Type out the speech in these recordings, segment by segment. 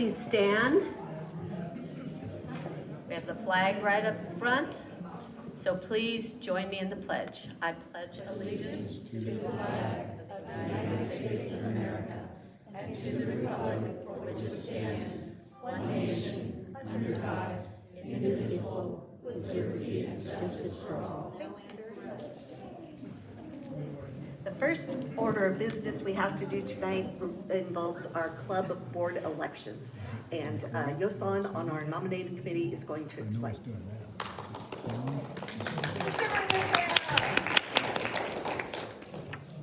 Please stand. We have the flag right up front, so please join me in the pledge. I pledge allegiance to the flag of the United States of America and to the republic for which it stands, one nation, under God, indivisible, with liberty and justice for all. The first order of business we have to do tonight involves our club board elections. And Yosan on our nominating committee is going to explain.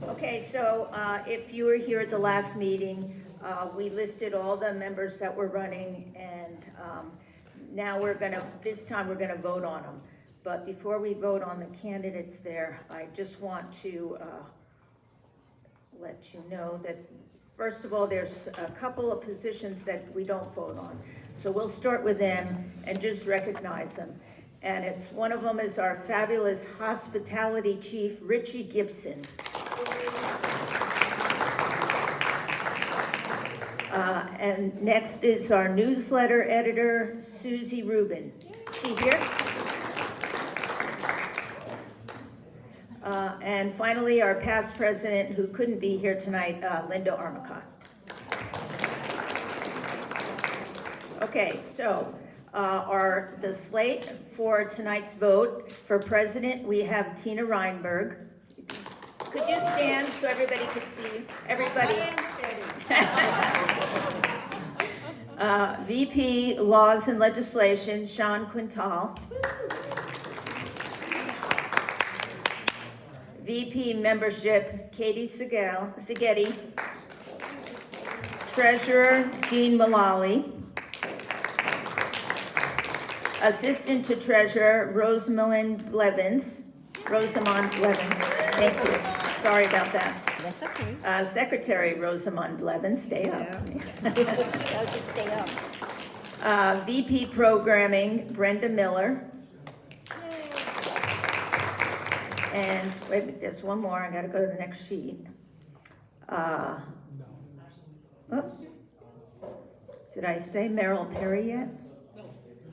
Okay, so if you were here at the last meeting, we listed all the members that were running, and now this time we're gonna vote on them. But before we vote on the candidates there, I just want to let you know that, first of all, there's a couple of positions that we don't vote on. So we'll start with them and just recognize them. And one of them is our fabulous hospitality chief, Richie Gibson. And next is our newsletter editor, Susie Rubin. Is she here? And finally, our past president, who couldn't be here tonight, Linda Armacost. Okay, so the slate for tonight's vote for president, we have Tina Reinberg. Could you stand so everybody could see? Everybody. VP Laws and Legislation, Sean Quintal. VP Membership, Katie Seghetti. Treasurer, Jean Mullally. Assistant to Treasurer, Rosamond Blevins. Thank you. Sorry about that. That's okay. Secretary, Rosamond Blevins, stay up. Just stay up. VP Programming, Brenda Miller. And wait, there's one more. I gotta go to the next sheet. Oops. Did I say Merrill Perry yet?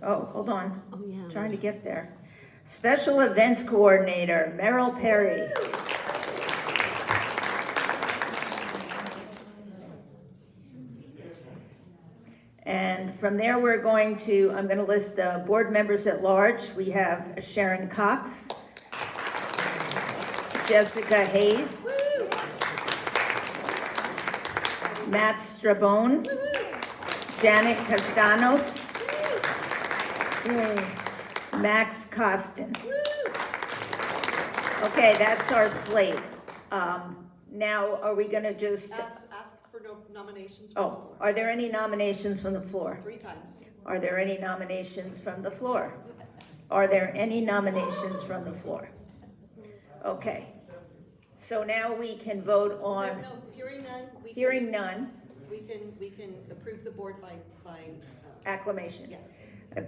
Oh, hold on. Oh, yeah. Trying to get there. Special Events Coordinator, Merrill Perry. And from there, I'm going to list the board members at large. We have Sharon Cox, Jessica Hayes, Matt Strabone, Janet Castanos, Max Costin. Okay, that's our slate. Now, are we gonna just... Ask for nominations from the floor. Are there any nominations from the floor? 3 times. Are there any nominations from the floor? Are there any nominations from the floor? Okay. So now we can vote on... No, hearing none. Hearing none. We can approve the board by Acclamation. yes.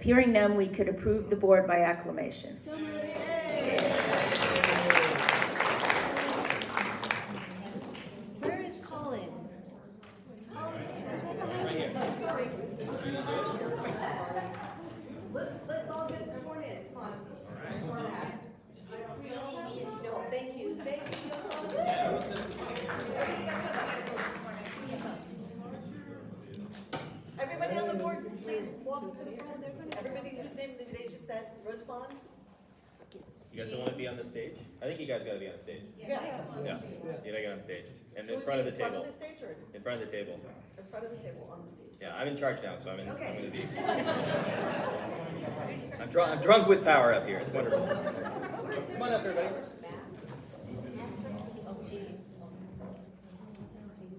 Hearing none, we could approve the board by acclamation. Where is Colin? Oh, sorry. Let's all get sworn in. Come on. Sworn in. No, thank you. Thank you. Everybody on the board, please walk to the front. Everybody whose name they just said, respond. You guys don't want to be on the stage? I think you guys got to be on the stage. Yeah. Yeah, you gotta get on stage. And in front of the In front table. of the stage or In front of the table. in front of the table on the stage? Yeah, I'm in charge now, so I'm Okay. gonna be. I'm drunk with power up here. It's wonderful. Come on up, everybody.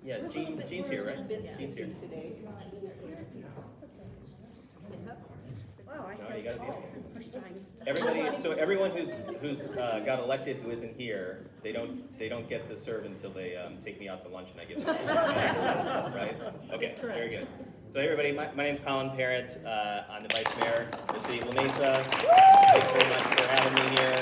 Yeah, Jean's here, right? Jean's here. Today. Wow, I No, you gotta be up. first time. Everybody, so everyone who's got elected who isn't here, they don't get to serve until they take me out to lunch and I give them. Right? Okay, very good. So everybody, my name's Colin Parent. I'm the vice mayor of the city of La Mesa. Thanks very much for having me here.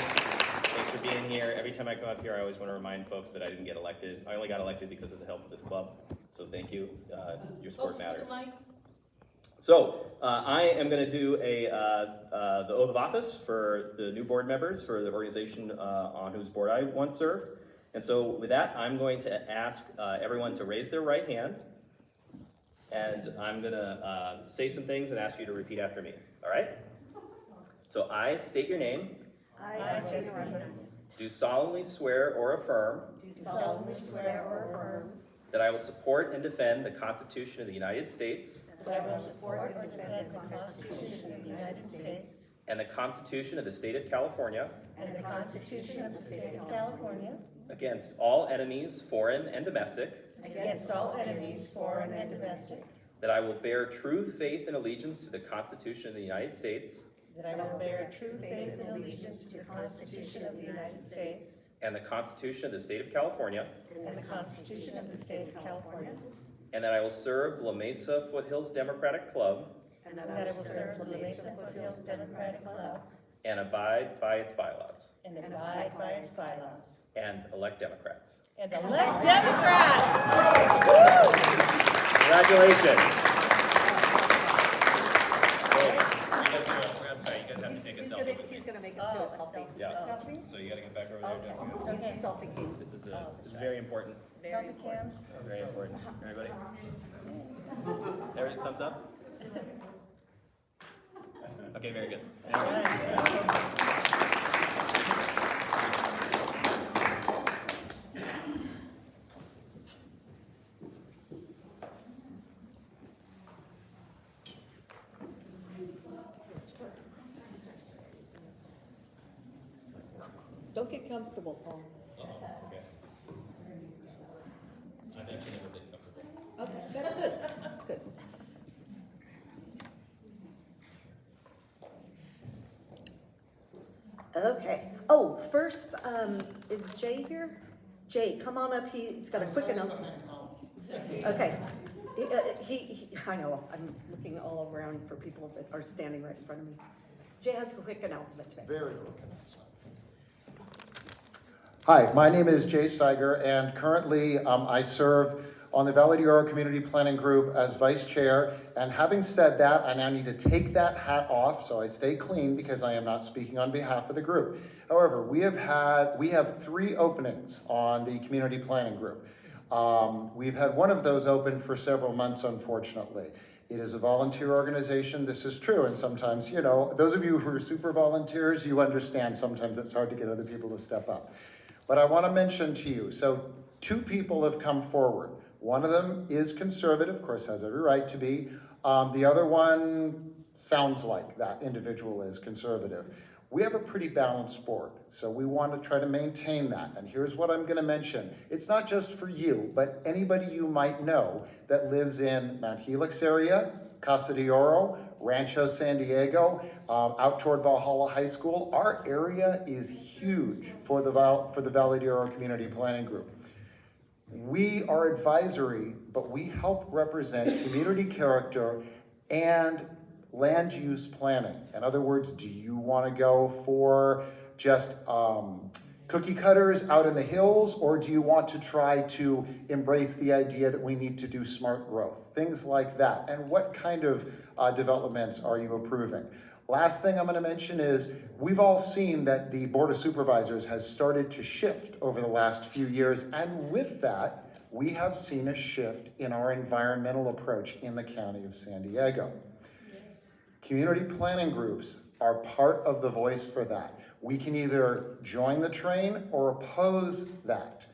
Thanks for being here. Every time I come up here, I always want to remind folks that I didn't get elected. I only got elected because of the help of this club. So thank you. Your support matters. So I am going to do the oath of office for the new board members for the organization on whose board I once served. And so with that, I'm going to ask everyone to raise their right hand. And I'm going to say some things and ask you to repeat after me. All right? So I state your name. I, Jessica Russell, Do solemnly swear or affirm do solemnly swear or affirm that I will support and defend the Constitution of the United States that I will support and defend the Constitution of the United States and the Constitution of the State of California and the Constitution of the State of California against all enemies, foreign and domestic, against all enemies, foreign and domestic, that I will bear true faith and allegiance to the Constitution of the United States that I will bear true faith and allegiance to the Constitution of the United States and the Constitution of the State of California, and the Constitution of the State of California, and that I will serve the Mesa-Foothills Democratic Club and that I will serve the Mesa-Foothills Democratic Club and abide by its bylaws and abide by its bylaws and elect Democrats. and elect Democrats. Congratulations. I'm sorry, you guys have to take a selfie. He's gonna make us do a selfie. Yeah. So you gotta get back over there, Jessica. He's the selfie king. This is very important. Selfie cam. Very important. Everybody? There, thumbs up? Okay, very good. Don't get comfortable, Paul. Okay. I've actually never been comfortable. Okay, that's good, that's good. Okay, oh, first, is Jay here? Jay, come on up, he's got a quick announcement. Okay, I know, I'm looking all around for people that are standing right in front of me. Jay has a quick announcement to make. Very quick announcements. Hi, my name is Jay Steiger, and currently I serve on the Valley d'Oro Community Planning Group as Vice Chair. And having said that, I now need to take that hat off so I stay clean because I am not speaking on behalf of the group. However, we have 3 openings on the Community Planning Group. We've had one of those open for several months, unfortunately. It is a volunteer organization. This is true, and sometimes, you know, those of you who are super volunteers, you understand sometimes it's hard to get other people to step up. But I want to mention to you, so 2 people have come forward. One of them is conservative, of course, has every right to be. The other one sounds like that individual is conservative. We have a pretty balanced board, so we want to try to maintain that. And here's what I'm going to mention. It's not just for you, but anybody you might know that lives in Mount Helix area, Casa de Oro, Rancho San Diego, out toward Valhalla High School. Our area is huge for the Valley d'Oro Community Planning Group. We are advisory, but we help represent community character and land use planning. In other words, do you want to go for just cookie cutters out in the hills, or do you want to try to embrace the idea that we need to do smart growth? Things like that. And what kind of developments are you approving? Last thing I'm going to mention is we've all seen that the Board of Supervisors has started to shift over the last few years, and with that, we have seen a shift in our environmental approach in the County of San Diego. Community planning groups are part of the voice for that. We can either join the train or oppose that.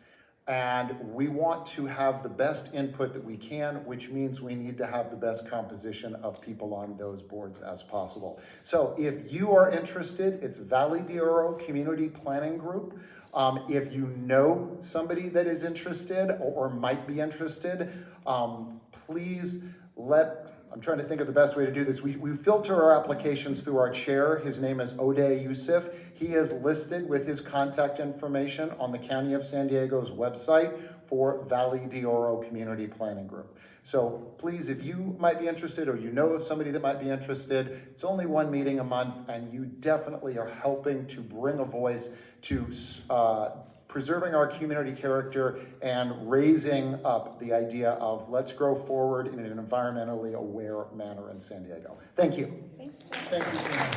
And we want to have the best input that we can, which means we need to have the best composition of people on those boards as possible. So if you are interested, it's Valley d'Oro Community Planning Group. If you know somebody that is interested or might be interested, please I'm trying to think of the best way to do this. We filter our applications through our chair. His name is Ode Yusuf. He is listed with his contact information on the County of San Diego's website for Valley d'Oro Community Planning Group. So please, if you might be interested or you know of somebody that might be interested, it's only 1 meeting a month, and you definitely are helping to bring a voice to preserving our community character and raising up the idea of let's grow forward in an environmentally aware manner in San Diego. Thank you. Thanks, John. Thank you so much.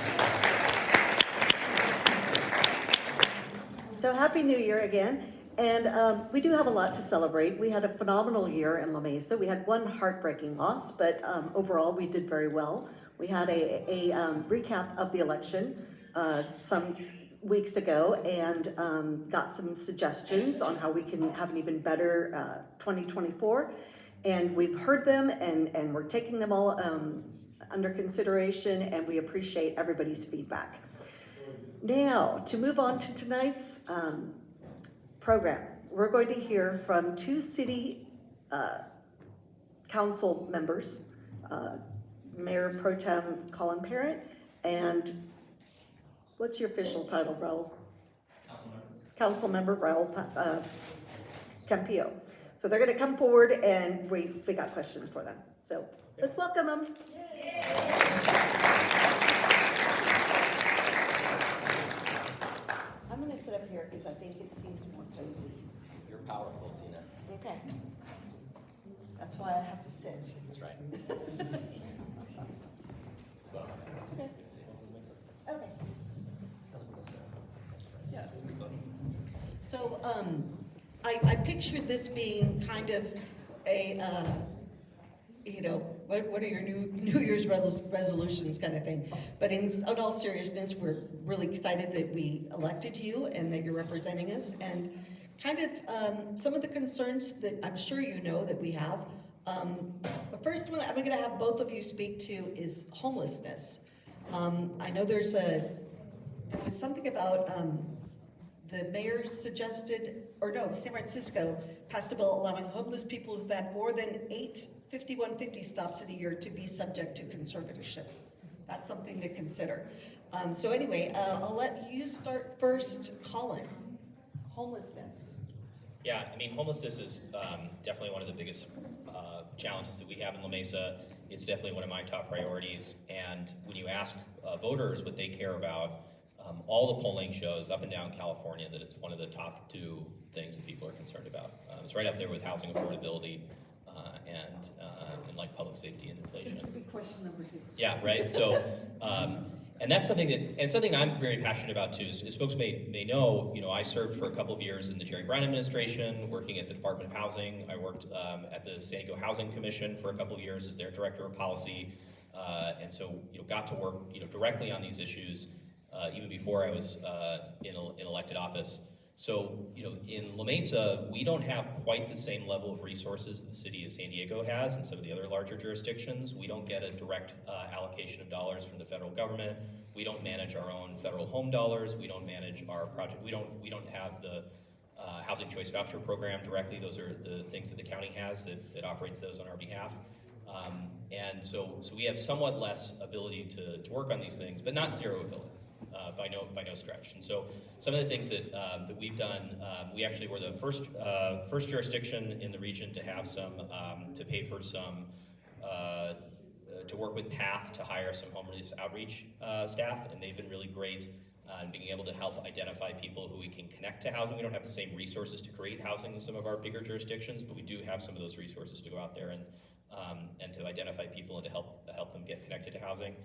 So happy New Year again. And we do have a lot to celebrate. We had a phenomenal year in La Mesa. We had one heartbreaking loss, but overall we did very well. We had a recap of the election some weeks ago and got some suggestions on how we can have an even better 2024. And we've heard them and we're taking them all under consideration, and we appreciate everybody's feedback. Now, to move on to tonight's program, we're going to hear from two city council members, Mayor Pro Tem Colin Parent, and what's your official title, Raul? Council member Raul Campillo. So they're going to come forward, and we got questions for them. So let's welcome them. I'm going to sit up here because I think it seems more cozy. You're powerful, Tina. Okay. That's why I have to sit. That's right. Okay. So, I pictured this being kind of a, what are your New Year's resolutions kind of thing. But in all seriousness, we're really excited that we elected you and that you're representing us. And kind of some of the concerns that I'm sure you know that we have. The first one I'm going to have both of you speak to is homelessness. I know there was something about the mayor suggested, or no, San Francisco passed a bill allowing homeless people who've had more than 8 5150 stops in a year to be subject to conservatorship. That's something to consider. So anyway, I'll let you start first, Colin. Homelessness. Yeah, I mean, homelessness is definitely one of the biggest challenges that we have in La Mesa. It's definitely one of my top priorities. And when you ask voters what they care about, all the polling shows up and down California that it's one of the top 2 things that people are concerned about. It's right up there with housing affordability and like public safety and inflation. That's a big question number 2. Yeah, right. So, and that's something I'm very passionate about too. As folks may know, I served for a couple of years in the Jerry Brown administration, working at the Department of Housing. I worked at the San Diego Housing Commission for a couple of years as their director of policy, and so got to work directly on these issues even before I was in elected office. So, in La Mesa, we don't have quite the same level of resources that the city of San Diego has and some of the other larger jurisdictions. We don't get a direct allocation of dollars from the federal government. We don't manage our own federal home dollars. We don't manage our project. We don't have the housing choice voucher program directly. Those are the things that the county has that operates those on our behalf. And so we have somewhat less ability to work on these things, but not zero ability. By no stretch. And so some of the things that we've done, we actually were the first jurisdiction in the region to have to pay for some, to work with PATH to hire some homeless outreach staff, and they've been really great in being able to help identify people who we can connect to housing. We don't have the same resources to create housing in some of our bigger jurisdictions, but we do have some of those resources to go out there and to identify people and to help them get connected to housing.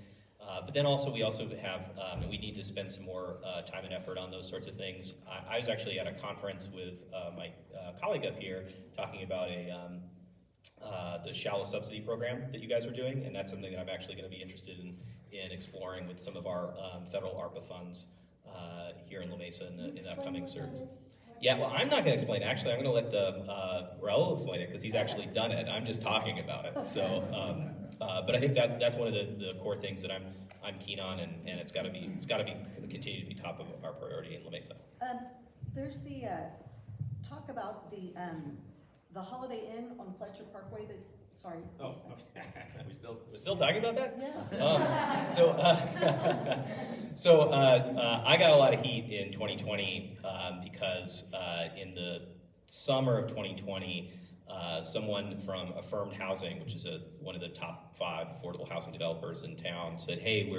But then we also have, we need to spend some more time and effort on those sorts of things. I was actually at a conference with my colleague up here talking about the shallow subsidy program that you guys are doing, and that's something that I'm actually going to be interested in exploring with some of our federal ARPA funds here in La Mesa in the upcoming CERTs. Yeah, well, I'm not going to explain it. Actually, I'm going to let Raul explain it because he's actually done it. I'm just talking about it. So, but I think that's one of the core things that I'm keen on, and it's got to continue to be top of our priority in La Mesa. There's the talk about the Holiday Inn on Fletcher Parkway. Sorry. Oh, okay. We're still talking about that? Yeah. So I got a lot of heat in 2020 because in the summer of 2020, someone from Affirmed Housing, which is one of the top 5 affordable housing developers in town, said, "Hey,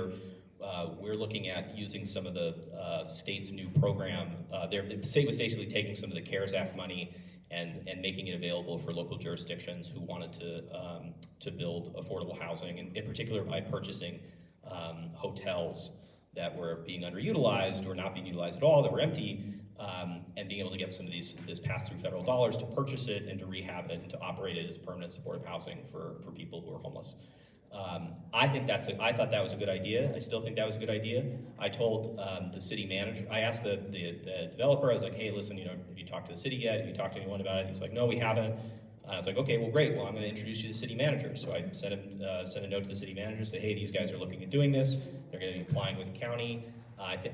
we're looking at using some of the state's new program. The state was basically taking some of the CARES Act money and making it available for local jurisdictions who wanted to build affordable housing, and in particular by purchasing hotels that were being underutilized or not being utilized at all, that were empty, and being able to get some of this pass-through federal dollars to purchase it and to rehab it and to operate it as permanent supportive housing for people who are homeless. I thought that was a good idea. I still think that was a good idea. I told the city manager, I asked the developer, I was like, hey, listen, have you talked to the city yet? Have you talked to anyone about it? He's like, no, we haven't. I was like, okay, well, great. Well, I'm going to introduce you to the city manager. So I sent a note to the city manager, say, hey, these guys are looking at doing this. They're going to be applying with the county.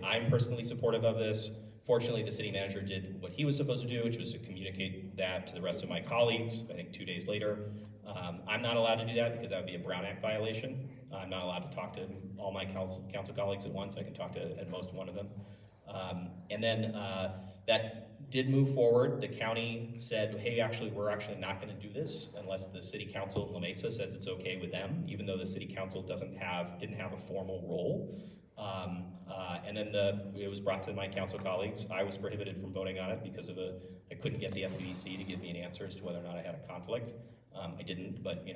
I'm personally supportive of this. Fortunately, the city manager did what he was supposed to do, which was to communicate that to the rest of my colleagues, I think 2 days later. I'm not allowed to do that because that would be a Brown Act violation. I'm not allowed to talk to all my council colleagues at once. I can talk to at most one of them. And then that did move forward. The county said, hey, we're actually not going to do this unless the city council of La Mesa says it's okay with them, even though the city council didn't have a formal role. And then it was brought to my council colleagues. I was prohibited from voting on it because I couldn't get the FBC to give me an answer as to whether or not I had a conflict. I didn't, but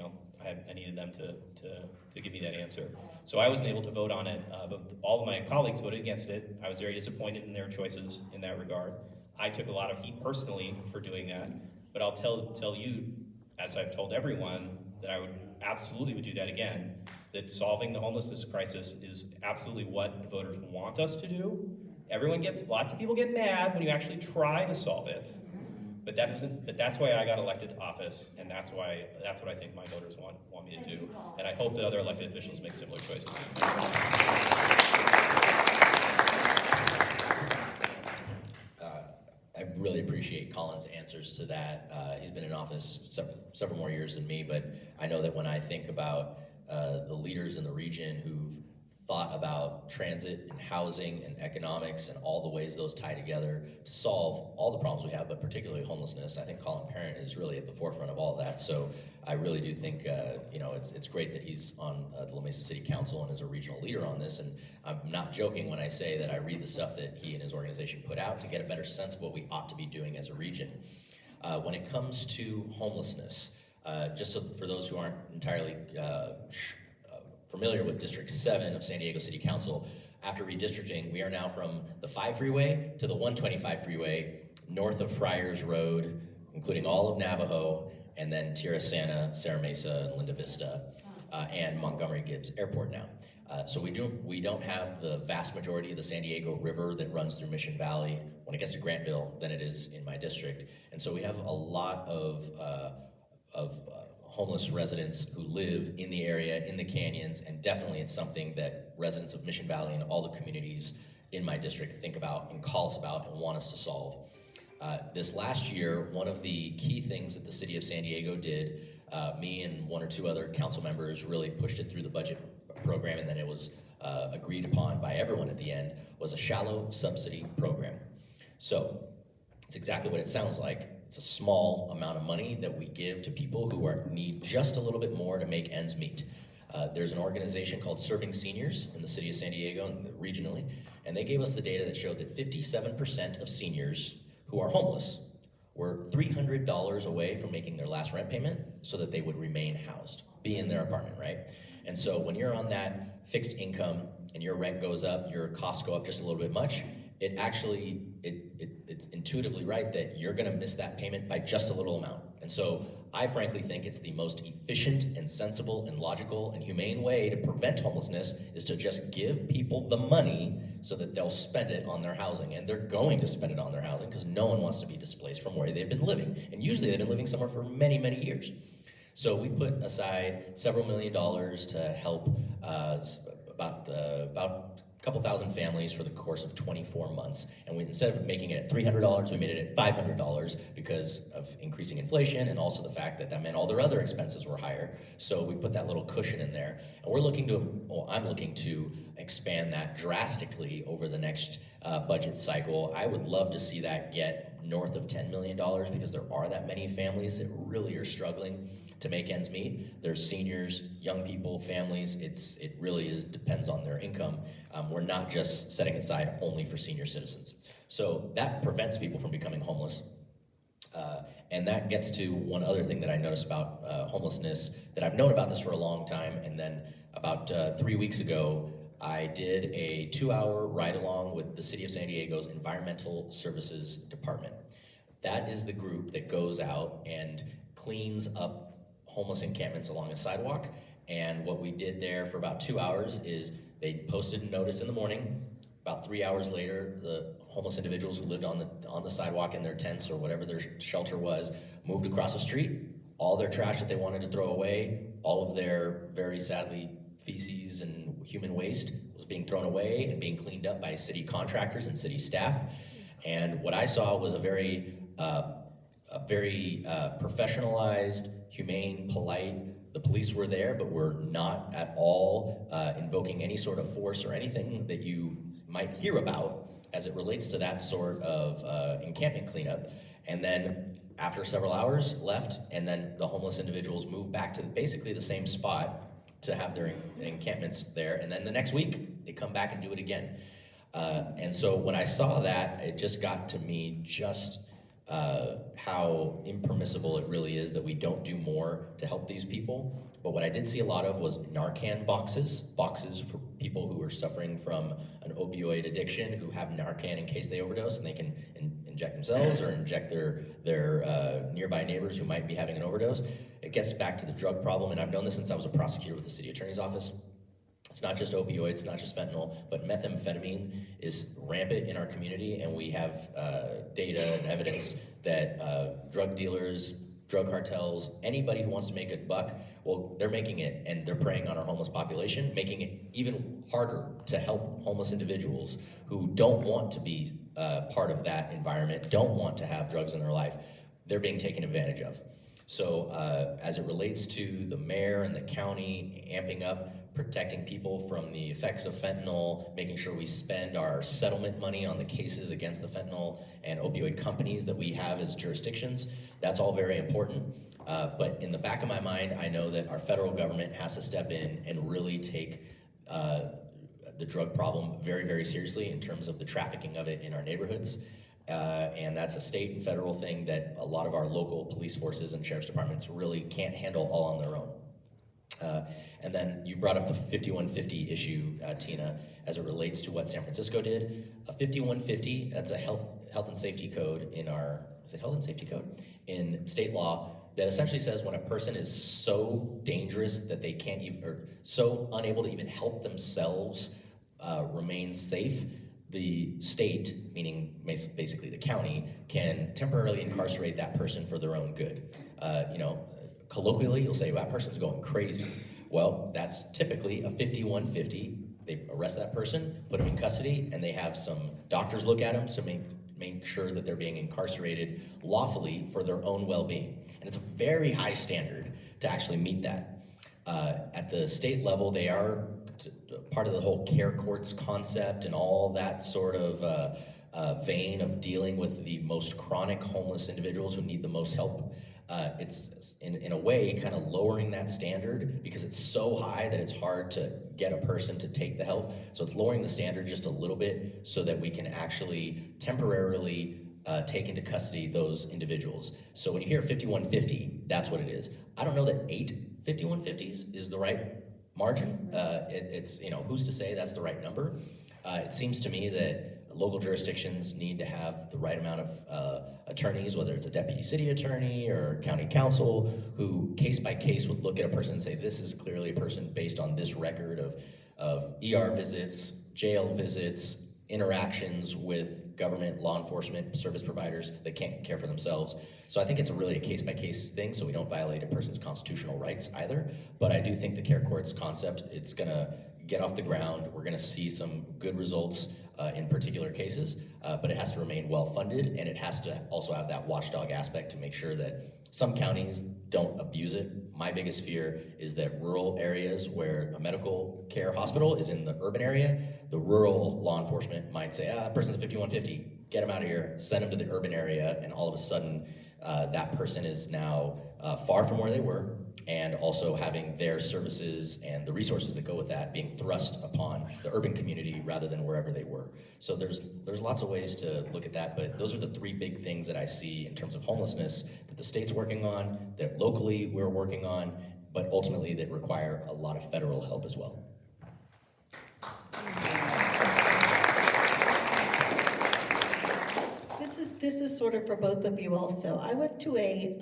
I needed them to give me that answer. So I wasn't able to vote on it, but all of my colleagues voted against it. I was very disappointed in their choices in that regard. I took a lot of heat personally for doing that, but I'll tell you, as I've told everyone, that I would do that again. That solving the homelessness crisis is absolutely what the voters want us to do. Lots of people get mad when you actually try to solve it. But that's why I got elected to office, and that's what I think my voters want me to do. And I hope that other elected officials make similar choices. I really appreciate Colin's answers to that. He's been in office several more years than me, but I know that when I think about the leaders in the region who've thought about transit and housing and economics and all the ways those tie together to solve all the problems we have, but particularly homelessness, I think Colin Parent is really at the forefront of all of that. So I really do think it's great that he's on the La Mesa City Council and is a regional leader on this. And I'm not joking when I say that I read the stuff that he and his organization put out to get a better sense of what we ought to be doing as a region. When it comes to homelessness, just so for those who aren't entirely familiar with District 7 of San Diego City Council, after redistricting, we are now from the 5 freeway to the 125 freeway, north of Friars Road, including all of Navajo, and then Tierra Santa, Serra Mesa, Linda Vista, and Montgomery Gibbs Airport now. So we don't have the vast majority of the San Diego River that runs through Mission Valley when it gets to Grantville than it is in my district. And so we have a lot of homeless residents who live in the area, in the canyons, and definitely it's something that residents of Mission Valley and all the communities in my district think about and call us about and want us to solve. This last year, one of the key things that the city of San Diego did, me and one or two other council members really pushed it through the budget program, and then it was agreed upon by everyone at the end, was a shallow subsidy program. So it's exactly what it sounds like. It's a small amount of money that we give to people who need just a little bit more to make ends meet. There's an organization called Serving Seniors in the city of San Diego and regionally, and they gave us the data that showed that 57% of seniors who are homeless were $300 away from making their last rent payment so that they would remain housed, be in their apartment, right? And so when you're on that fixed income and your rent goes up, your costs go up just a little bit much, it's intuitively right that you're gonna miss that payment by just a little amount. And so I frankly think it's the most efficient and sensible and logical and humane way to prevent homelessness is to just give people the money so that they'll spend it on their housing. And they're going to spend it on their housing because no one wants to be displaced from where they've been living. And usually they've been living somewhere for many, many years. So we put aside several $1 million to help about a couple thousand families for the course of 24 months. And instead of making it at $300, we made it at $500 because of increasing inflation and also the fact that meant all their other expenses were higher. So we put that little cushion in there. And I'm looking to expand that drastically over the next budget cycle. I would love to see that get north of $10 million because there are that many families that really are struggling to make ends meet. There's seniors, young people, families. It really depends on their income. We're not just setting it aside only for senior citizens. So that prevents people from becoming homeless. And that gets to one other thing that I noticed about homelessness, that I've known about this for a long time, and then about 3 weeks ago, I did a 2-hour ride-along with the City of San Diego's Environmental Services Department. That is the group that goes out and cleans up homeless encampments along a sidewalk. And what we did there for about 2 hours is they posted a notice in the morning. About 3 hours later, the homeless individuals who lived on the sidewalk in their tents or whatever their shelter was moved across the street. All their trash that they wanted to throw away, all of their very sadly feces and human waste was being thrown away and being cleaned up by city contractors and city staff. And what I saw was a very professionalized, humane, polite. The police were there, but were not at all invoking any sort of force or anything that you might hear about as it relates to that sort of encampment cleanup. And then after several hours left, and then the homeless individuals moved back to basically the same spot to have their encampments there. And then the next week, they come back and do it again. And so when I saw that, it just got to me just how impermissible it really is that we don't do more to help these people. But what I did see a lot of was Narcan boxes for people who are suffering from an opioid addiction, who have Narcan in case they overdose, and they can inject themselves or inject their nearby neighbors who might be having an overdose. It gets back to the drug problem, and I've known this since I was a prosecutor with the city attorney's office. It's not just opioids, not just fentanyl, but methamphetamine is rampant in our community, and we have data and evidence that drug dealers, drug cartels, anybody who wants to make a buck, well, they're making it, and they're preying on our homeless population, making it even harder to help homeless individuals who don't want to be part of that environment, don't want to have drugs in their life. They're being taken advantage of. So as it relates to the mayor and the county amping up, protecting people from the effects of fentanyl, making sure we spend our settlement money on the cases against the fentanyl and opioid companies that we have as jurisdictions, that's all very important. But in the back of my mind, I know that our federal government has to step in and really take the drug problem very, very seriously in terms of the trafficking of it in our neighborhoods. And that's a state and federal thing that a lot of our local police forces and sheriff's departments really can't handle all on their own. And then you brought up the 5150 issue, Tina, as it relates to what San Francisco did. A 5150, that's a health and safety code in our, is it health and safety code? In state law that essentially says when a person is so dangerous that they can't even, or so unable to even help themselves remain safe, the state, meaning basically the county, can temporarily incarcerate that person for their own good. Colloquially, you'll say, well, that person's going crazy. Well, that's typically a 5150. They arrest that person, put them in custody, and they have some doctors look at them to make sure that they're being incarcerated lawfully for their own well-being. And it's a very high standard to actually meet that. At the state level, they are part of the whole care courts concept and all that sort of vein of dealing with the most chronic homeless individuals who need the most help. It's in a way kind of lowering that standard because it's so high that it's hard to get a person to take the help. So it's lowering the standard just a little bit so that we can actually temporarily take into custody those individuals. So when you hear 5150, that's what it is. I don't know that 8 5150s is the right margin. It's who's to say that's the right number? It seems to me that local jurisdictions need to have the right amount of attorneys, whether it's a deputy city attorney or county counsel, who case by case would look at a person and say, this is clearly a person based on this record of ER visits, jail visits, interactions with government, law enforcement, service providers that can't care for themselves. So I think it's really a case-by-case thing, so we don't violate a person's constitutional rights either. But I do think the care courts concept, it's gonna get off the ground. We're gonna see some good results in particular cases, but it has to remain well-funded, and it has to also have that watchdog aspect to make sure that some counties don't abuse it. My biggest fear is that rural areas where a medical care hospital is in the urban area, the rural law enforcement might say, that person's 5150, get them out of here, send them to the urban area, and all of a sudden, that person is now far from where they were, and also having their services and the resources that go with that being thrust upon the urban community rather than wherever they were. So there's lots of ways to look at that, but those are the three big things that I see in terms of homelessness that the state's working on, that locally we're working on, but ultimately that require a lot of federal help as well. This is sort of for both of you also. I went to a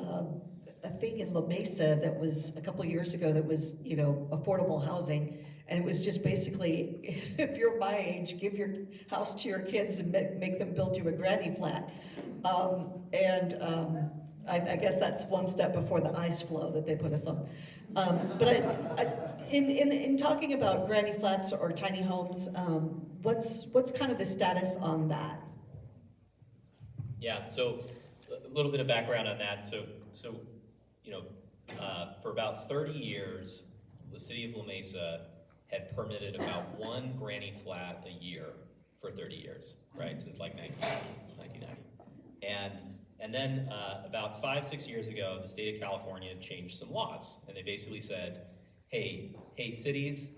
thing in La Mesa that was a couple years ago that was, you know, affordable housing. And it was just basically, if you're my age, give your house to your kids and make them build you a granny flat. I guess that's one step before the ice flow that they put us on. In talking about granny flats or tiny homes, what's kind of the status on that? Yeah, so a little bit of background on that. So you know, for about 30 years, the city of La Mesa had permitted about one granny flat a year for 30 years, right? Since like 1990. And then about 5-6 years ago, the state of California changed some laws, and they basically said, hey cities,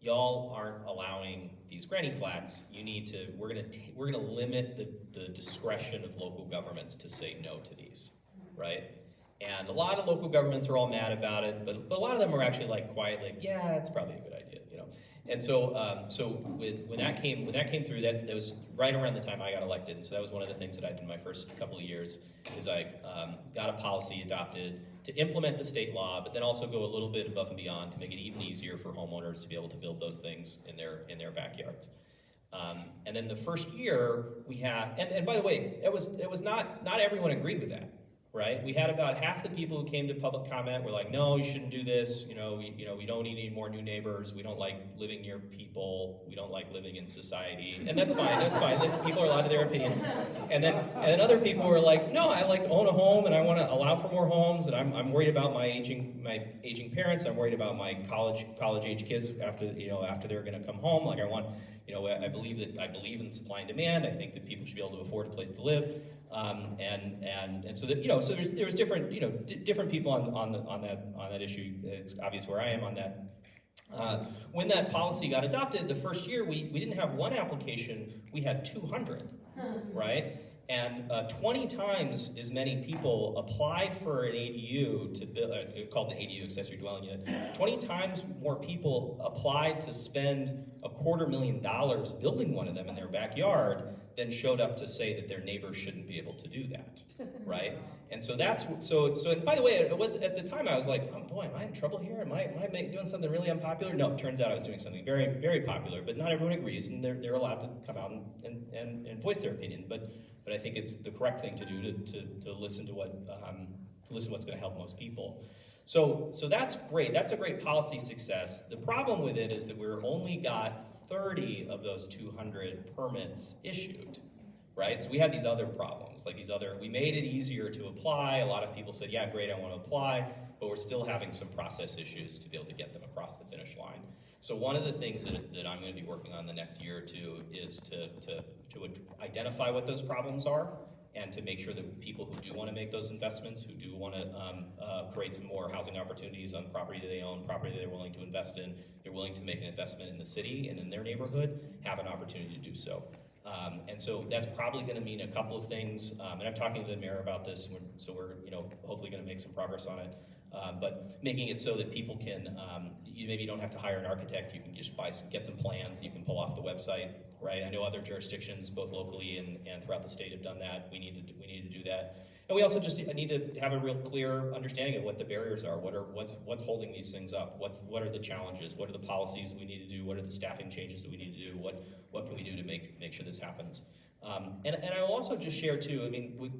y'all aren't allowing these granny flats. You need to. We're gonna limit the discretion of local governments to say no to these, right? And a lot of local governments are all mad about it, but a lot of them are actually like quietly, yeah, it's probably a good idea, you know. And so when that came through, that was right around the time I got elected, and so that was one of the things that I did in my first couple of years, is I got a policy adopted to implement the state law, but then also go a little bit above and beyond to make it even easier for homeowners to be able to build those things in their backyards. And then the first year we had, and by the way, it was not everyone agreed with that. Right? We had about half the people who came to public comment were like, no, you shouldn't do this. We don't need any more new neighbors. We don't like living near people. We don't like living in society. And that's fine, people are allowed to their opinions. And then other people were like, no, I like own a home and I want to allow for more homes, and I'm worried about my aging parents. I'm worried about my college age kids after they're going to come home. Like I want, I believe in supply and demand. I think that people should be able to afford a place to live. And so that, so there was different people on that issue. It's obvious where I am on that. When that policy got adopted, the first year we didn't have one application, we had 200, right? And 20 times as many people applied for an ADU to build, called the ADU, accessory dwelling unit. 20 times more people applied to spend $250,000 building one of them in their backyard than showed up to say that their neighbors shouldn't be able to do that, right? And so and by the way, it was at the time I was like, oh boy, am I in trouble here? Am I doing something really unpopular? No, it turns out I was doing something very, very popular, but not everyone agrees, and they're allowed to come out and voice their opinion. But I think it's the correct thing to do to listen to what's going to help most people. So that's great. That's a great policy success. The problem with it is that we're only got 30 of those 200 permits issued, right? So we had these other problems, we made it easier to apply. A lot of people said, yeah, great, I want to apply, but we're still having some process issues to be able to get them across the finish line. So one of the things that I'm going to be working on the next year or two is to identify what those problems are, and to make sure that people who do want to make those investments, who do want to create some more housing opportunities on property that they own, property that they're willing to invest in, they're willing to make an investment in the city and in their neighborhood, have an opportunity to do so. And so that's probably going to mean a couple of things, and I'm talking to the mayor about this, so we're hopefully going to make some progress on it. But making it so that people can, you maybe don't have to hire an architect, you can just get some plans you can pull off the website, right? I know other jurisdictions, both locally and throughout the state, have done that. We need to do that. And we also just need to have a real clear understanding of what the barriers are, what's holding these things up, what are the challenges, what are the policies that we need to do, what are the staffing changes that we need to do, what can we do to make sure this happens. And I will also just share too, I mean,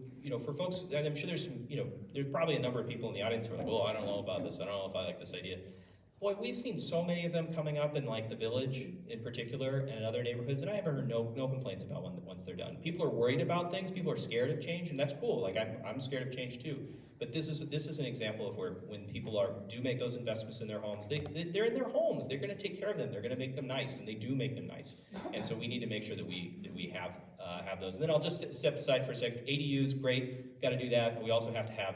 for folks, and I'm sure there's probably a number of people in the audience who are like, well, I don't know about this, I don't know if I like this idea. Boy, we've seen so many of them coming up in like the Village in particular and in other neighborhoods, and I haven't heard no complaints about once they're done. People are worried about things, people are scared of change, and that's cool. Like I'm scared of change too. But this is an example of where when people do make those investments in their homes, they're in their homes, they're going to take care of them, they're going to make them nice, and they do make them nice. And so we need to make sure that we have those. And then I'll just step aside for a second. ADUs, great, got to do that, but we also have to have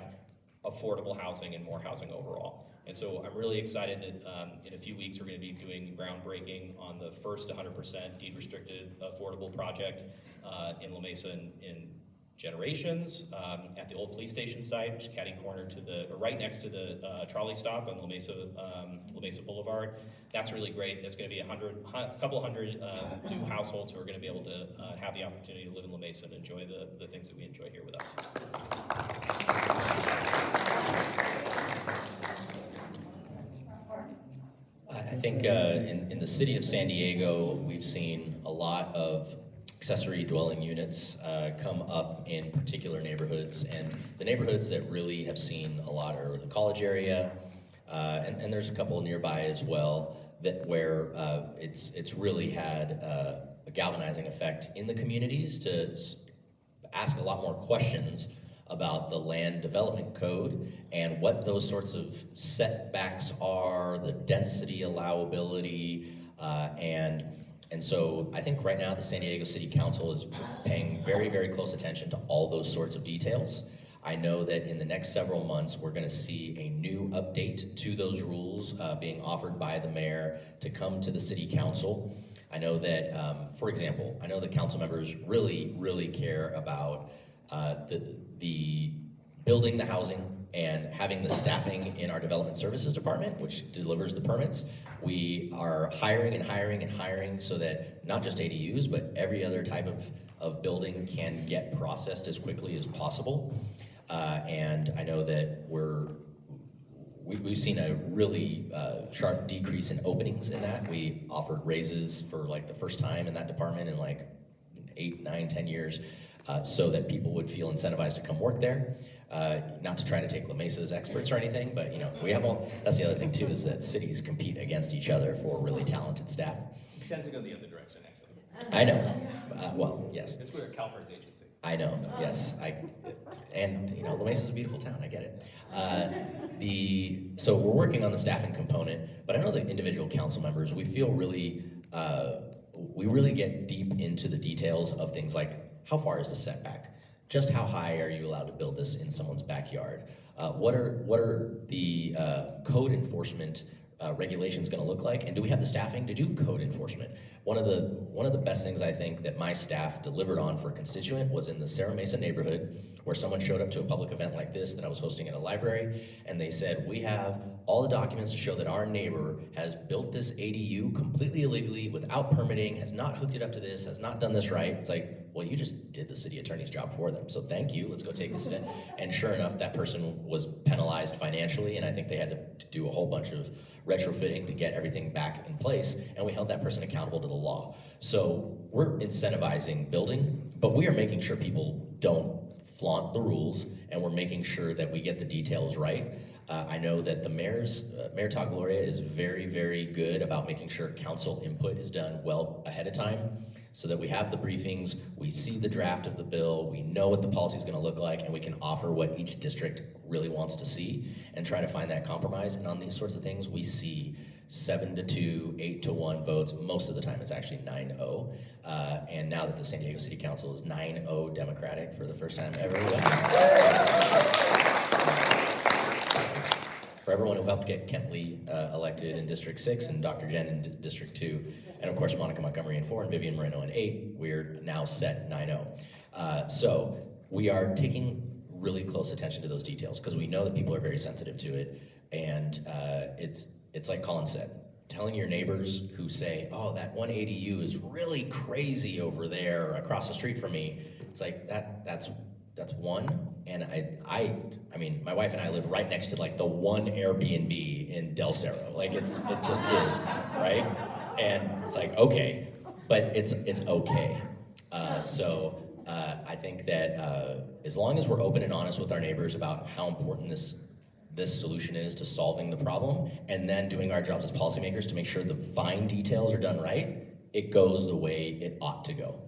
affordable housing and more housing overall. And so I'm really excited that in a few weeks we're going to be doing groundbreaking on the first 100% deed restricted affordable project in La Mesa in generations at the old police station site, which is catty corner to right next to the trolley stop on La Mesa Boulevard. That's really great. That's going to be a couple hundred new households who are going to be able to have the opportunity to live in La Mesa and enjoy the things that we enjoy here with us. I think in the city of San Diego, we've seen a lot of accessory dwelling units come up in particular neighborhoods, and the neighborhoods that really have seen a lot are the College area, and there's a couple nearby as well where it's really had a galvanizing effect in the communities to ask a lot more questions about the land development code and what those sorts of setbacks are, the density allowability, and so I think right now the San Diego City Council is paying very, very close attention to all those sorts of details. I know that in the next several months, we're gonna see a new update to those rules being offered by the mayor to come to the City Council. I know that, for example, I know that council members really, really care about the building the housing and having the staffing in our development services department, which delivers the permits. We are hiring and hiring and hiring so that not just ADUs, but every other type of building can get processed as quickly as possible. And I know that we've seen a really sharp decrease in openings in that. We offered raises for like the first time in that department in like 8, 9, 10 years. So that people would feel incentivized to come work there. Not to try to take La Mesa's experts or anything, but we have that's the other thing too, is that cities compete against each other for really talented staff. It tends to go the other direction, actually. I know. Well, yes. It's with CalPERS agency. I know, yes. La Mesa's a beautiful town, I get it. So we're working on the staffing component, but I know that individual council members, we feel really, we really get deep into the details of things like, how far is the setback? Just how high are you allowed to build this in someone's backyard? What are the code enforcement regulations going to look like? And do we have the staffing to do code enforcement? One of the best things I think that my staff delivered on for a constituent was in the Serra Mesa neighborhood, where someone showed up to a public event like this that I was hosting at a library, and they said, we have all the documents to show that our neighbor has built this ADU completely illegally, without permitting, has not hooked it up to this, has not done this right. It's like, well, you just did the city attorney's job for them, so thank you, let's go take this step. And sure enough, that person was penalized financially, and I think they had to do a whole bunch of retrofitting to get everything back in place, and we held that person accountable to the law. So we're incentivizing building, but we are making sure people don't flaunt the rules, and we're making sure that we get the details right. I know that the Mayor Todd Gloria is very, very good about making sure council input is done well ahead of time, so that we have the briefings, we see the draft of the bill, we know what the policy is going to look like, and we can offer what each district really wants to see and try to find that compromise. And on these sorts of things, we see 7-2, 8-1 votes. Most of the time it's actually 9-0. And now that the San Diego City Council is 9-0 Democratic for the first time ever. For everyone who helped get Kent Lee elected in District 6 and Dr. Jen in District 2, and of course Monica Montgomery in 4 and Vivian Moreno in 8, we're now set 9-0. So we are taking really close attention to those details because we know that people are very sensitive to it, and it's like Colin said, telling your neighbors who say, oh, that one ADU is really crazy over there across the street from me. It's like, that's one. And I mean, my wife and I live right next to like the one Airbnb in Del Cerro. Like it just is, right? And it's like, okay, but it's okay. So I think that as long as we're open and honest with our neighbors about how important this solution is to solving the problem, and then doing our jobs as policymakers to make sure the fine details are done right, it goes the way it ought to go.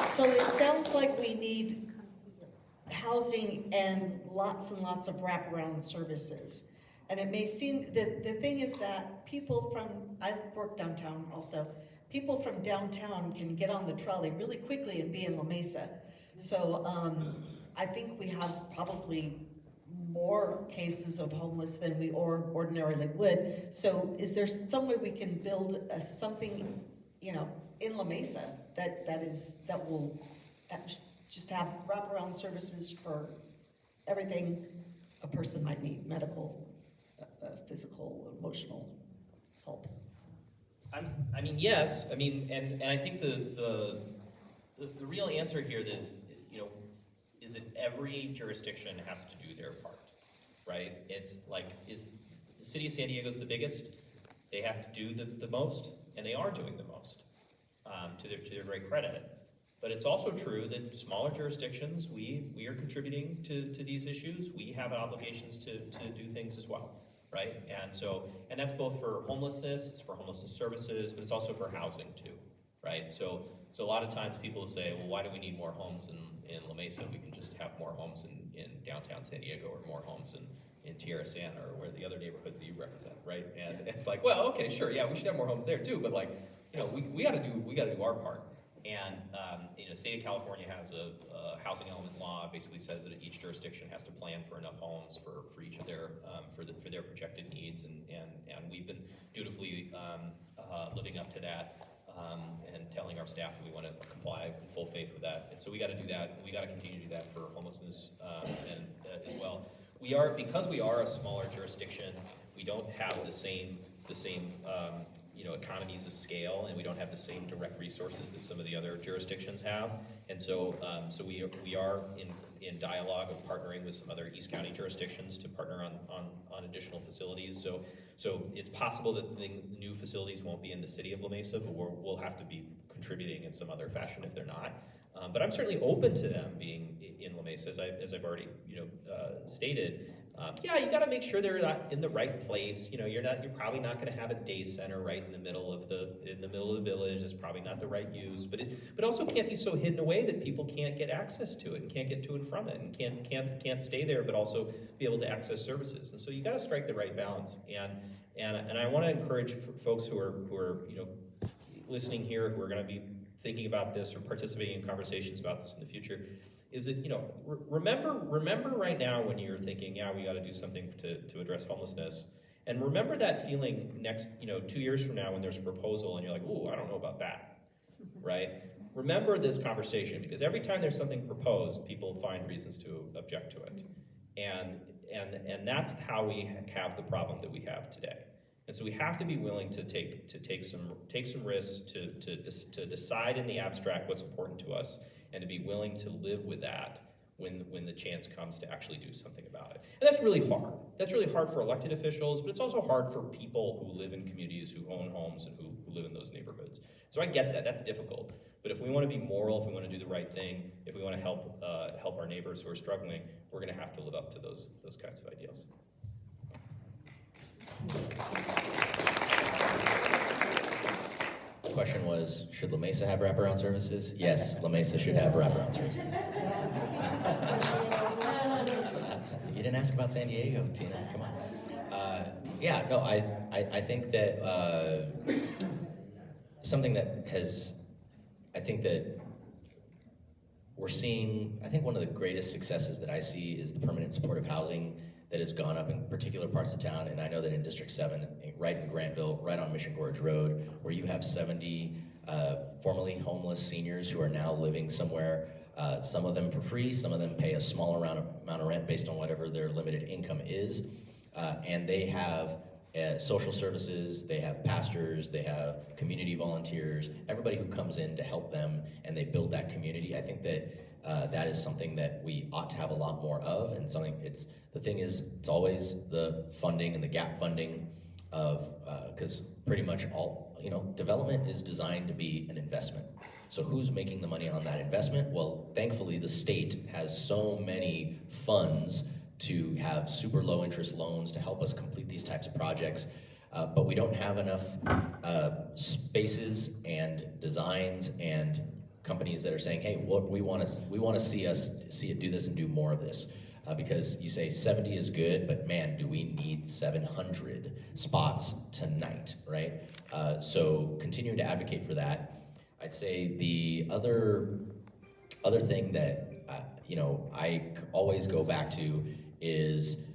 So it sounds like we need housing and lots of wraparound services. And it may seem that the thing is that I work downtown also, people from downtown can get on the trolley really quickly and be in La Mesa. So I think we have probably more cases of homeless than we ordinarily would. So is there some way we can build something, you know, in La Mesa that will just have wraparound services for everything a person might need, medical, physical, emotional help? I mean, yes. I mean, and I think the real answer here is, you know, is that every jurisdiction has to do their part, right? It's like, is the city of San Diego is the biggest? They have to do the most, and they are doing the most, to their great credit. But it's also true that smaller jurisdictions, we are contributing to these issues. We have obligations to do things as well, right? And that's both for homelessness, it's for homelessness services, but it's also for housing too, right? So a lot of times people say, well, why do we need more homes in La Mesa? We can just have more homes in downtown San Diego, or more homes in Tierra Santa, or where the other neighborhoods that you represent, right? And it's like, well, okay, sure, yeah, we should have more homes there too, but like, you know, we gotta do our part. And you know, the state of California has a housing element law, basically says that each jurisdiction has to plan for enough homes for each of their for their projected needs, and we've been dutifully living up to that, and telling our staff that we want to comply in full faith with that. And so we got to do that, and we got to continue to do that for homelessness and as well. Because we are a smaller jurisdiction, we don't have the same you know, economies of scale, and we don't have the same direct resources that some of the other jurisdictions have. And so we are in dialogue of partnering with some other East County jurisdictions to partner on additional facilities. So it's possible that the new facilities won't be in the city of La Mesa, but we'll have to be contributing in some other fashion if they're not. But I'm certainly open to them being in La Mesa, as I've already stated. Yeah, you got to make sure they're not in the right place. You know, you're probably not going to have a day center right in the middle of the village. It's probably not the right use, but also can't be so hidden away that people can't get access to it and can't get to and from it, and can't stay there, but also be able to access services. And so you got to strike the right balance. And I want to encourage folks who are you know, listening here, who are going to be thinking about this or participating in conversations about this in the future, is that, you know, remember right now when you're thinking, yeah, we got to do something to address homelessness, and remember that feeling next, you know, 2 years from now when there's a proposal and you're like, oh, I don't know about that, right? Remember this conversation, because every time there's something proposed, people find reasons to object to it, and that's how we have the problem that we have today. And so we have to be willing to take some risks to decide in the abstract what's important to us, and to be willing to live with that when the chance comes to actually do something about it. And that's really hard. That's really hard for elected officials, but it's also hard for people who live in communities, who own homes, and who live in those neighborhoods. So I get that. That's difficult. But if we want to be moral, if we want to do the right thing, if we want to help our neighbors who are struggling, we're going to have to live up to those kinds of ideals. The question was, should La Mesa have wraparound services? Yes, La Mesa should have wraparound services. You didn't ask about San Diego, Tina, come on. Yeah, no, I think that something that I think that we're seeing, I think one of the greatest successes that I see is the permanent supportive housing that has gone up in particular parts of town. And I know that in District 7, right in Grantville, right on Mission Gorge Road, where you have 70 formerly homeless seniors who are now living somewhere, some of them for free, some of them pay a small amount of rent based on whatever their limited income is. And they have social services, they have pastors, they have community volunteers, everybody who comes in to help them, and they build that community. I think that that is something that we ought to have a lot more of, and the thing is, it's always the funding and the gap funding of, because pretty much all, you know, development is designed to be an investment. So who's making the money on that investment? Well, thankfully the state has so many funds to have super low interest loans to help us complete these types of projects, but we don't have enough spaces and designs and companies that are saying, hey, what we want to see it do this and do more of this. Because you say 70 is good, but man, do we need 700 spots tonight, right? So continuing to advocate for that. I'd say the other Other thing that I always go back to is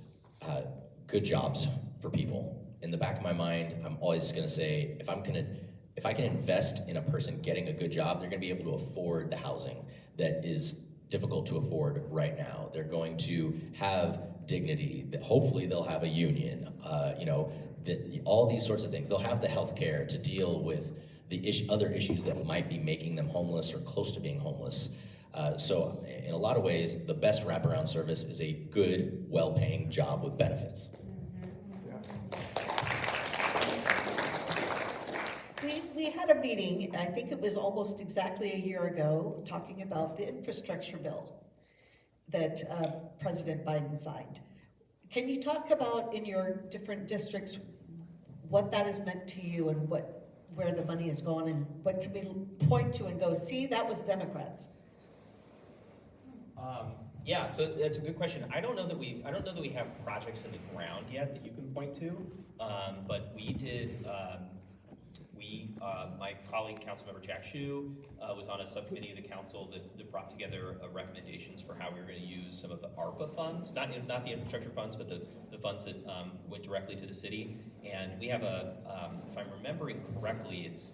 good jobs for people. In the back of my mind, I'm always going to say, if I can invest in a person getting a good job, they're going to be able to afford the housing that is difficult to afford right now. They're going to have dignity. Hopefully, they'll have a union. All these sorts of things. They'll have the health care to deal with the other issues that might be making them homeless or close to being homeless. So in a lot of ways, the best wraparound service is a good, well-paying job with benefits. We had a meeting, I think it was almost exactly a year ago, talking about the infrastructure bill that President Biden signed. Can you talk about in your different districts what that has meant to you and where the money has gone and what can we point to and go, see, that was Democrats? Yeah, so that's a good question. I don't know that we have projects in the ground yet that you can point to, but we did. My colleague, Councilmember Jack Shu, was on a subcommittee of the council that brought together recommendations for how we were going to use some of the ARPA funds, not the infrastructure funds, but the funds that went directly to the city. And we have if I'm remembering correctly, it's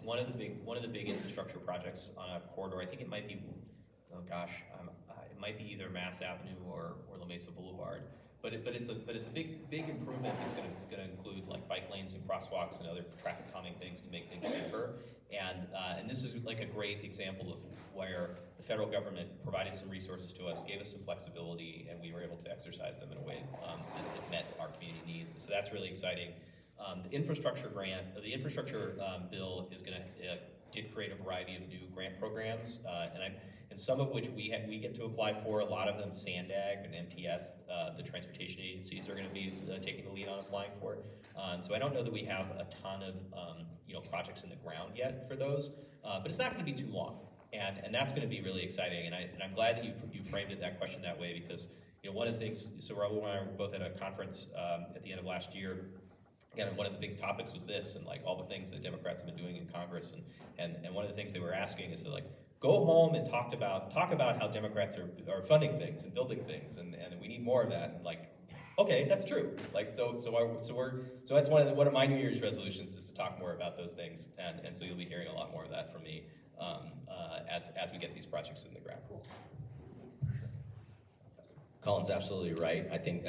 one of the big infrastructure projects on a corridor. I think it might be, it might be either Mass Avenue or La Mesa Boulevard. But it's a big improvement. It's going to include like bike lanes and crosswalks and other traffic calming things to make things safer. And this is like a great example of where the federal government provided some resources to us, gave us some flexibility, and we were able to exercise them in a way that met our community needs. And so that's really exciting. The infrastructure bill is did create a variety of new grant programs, and some of which we get to apply for. A lot of them SANDAG and MTS, the transportation agencies, are going to be taking the lead on applying for. So I don't know that we have a ton of projects in the ground yet for those, but it's not going to be too long, and that's going to be really exciting. And I'm glad that you framed that question that way, because one of the things. So Raul and I were both at a conference at the end of last year. Again, one of the big topics was this, and like all the things that Democrats have been doing in Congress, and one of the things they were asking is to like go home and talk about how Democrats are funding things and building things, and we need more of that. And like, okay, that's true. Like so that's one of my New Year's resolutions is to talk more about those things, and so you'll be hearing a lot more of that from me as we get these projects in the ground. Colin's absolutely right. I think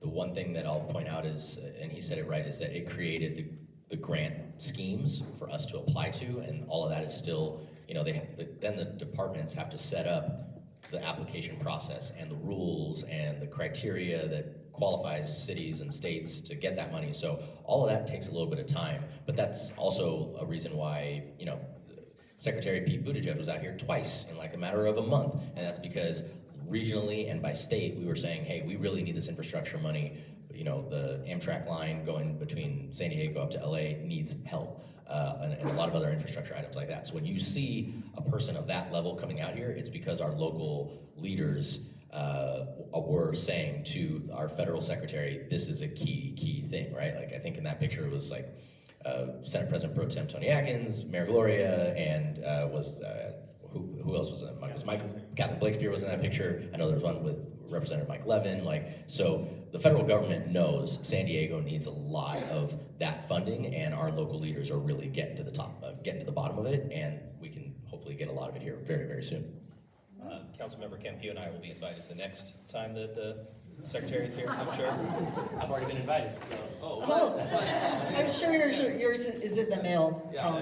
the one thing that I'll point out is, and he said it right, is that it created the grant schemes for us to apply to, and all of that is still, then the departments have to set up the application process and the rules and the criteria that qualifies cities and states to get that money. So all of that takes a little bit of time, but that's also a reason why, Secretary Pete Buttigieg was out here twice in like a matter of a month, and that's because regionally and by state, we were saying, hey, we really need this infrastructure money. The Amtrak line going between San Diego up to LA needs help, and a lot of other infrastructure items like that. So when you see a person of that level coming out here, it's because our local leaders were saying to our federal secretary, this is a key thing, right? Like I think in that picture it was like Senate President Pro Tem Tony Atkins, Mayor Gloria, and who else was in it? Catherine Blakespeare was in that picture. I know there was one with Representative Mike Levin. So the federal government knows San Diego needs a lot of that funding, and our local leaders are really getting to the bottom of it, and we can hopefully get a lot of it here very, very soon. Councilmember Campillo and I will be invited the next time that the Secretary is here, I'm sure. I've already been invited, so. Oh, I'm sure yours is in the mail. Yeah,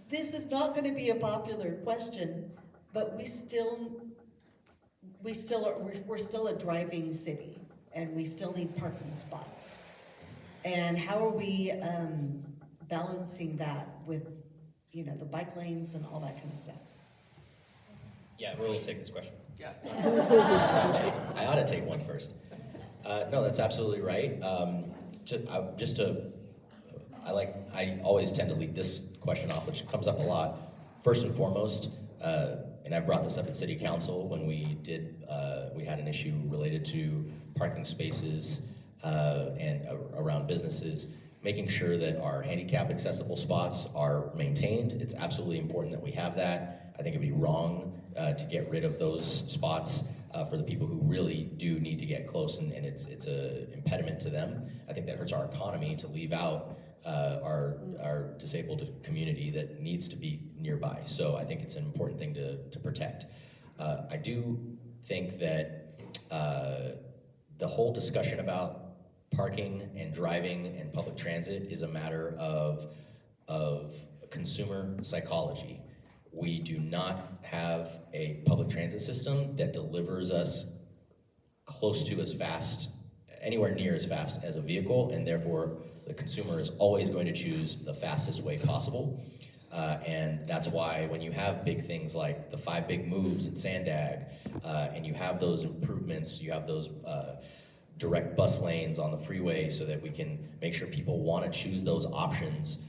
This is not going to be a popular question, but we're still a driving city, and we still need parking spots. And how are we balancing that with, the bike lanes and all that kind of stuff? Yeah, we'll take this question. Yeah. I ought to take one first. No, that's absolutely right. I always tend to lead this question off, which comes up a lot. First and foremost, and I've brought this up at City Council when we had an issue related to parking spaces and around businesses. making sure that our handicap accessible spots are maintained. It's absolutely important that we have that. I think it'd be wrong to get rid of those spots for the people who really do need to get close, and it's a impediment to them. I think that hurts our economy to leave out our disabled community that needs to be nearby. So I think it's an important thing to protect. I do think that the whole discussion about parking and driving and public transit is a matter of consumer psychology. We do not have a public transit system that delivers us close to as fast, anywhere near as fast as a vehicle, and therefore the consumer is always going to choose the fastest way possible. And that's why when you have big things like the 5 big moves at Sandag, and you have those improvements, you have those direct bus lanes on the freeway so that we can make sure people want to choose those options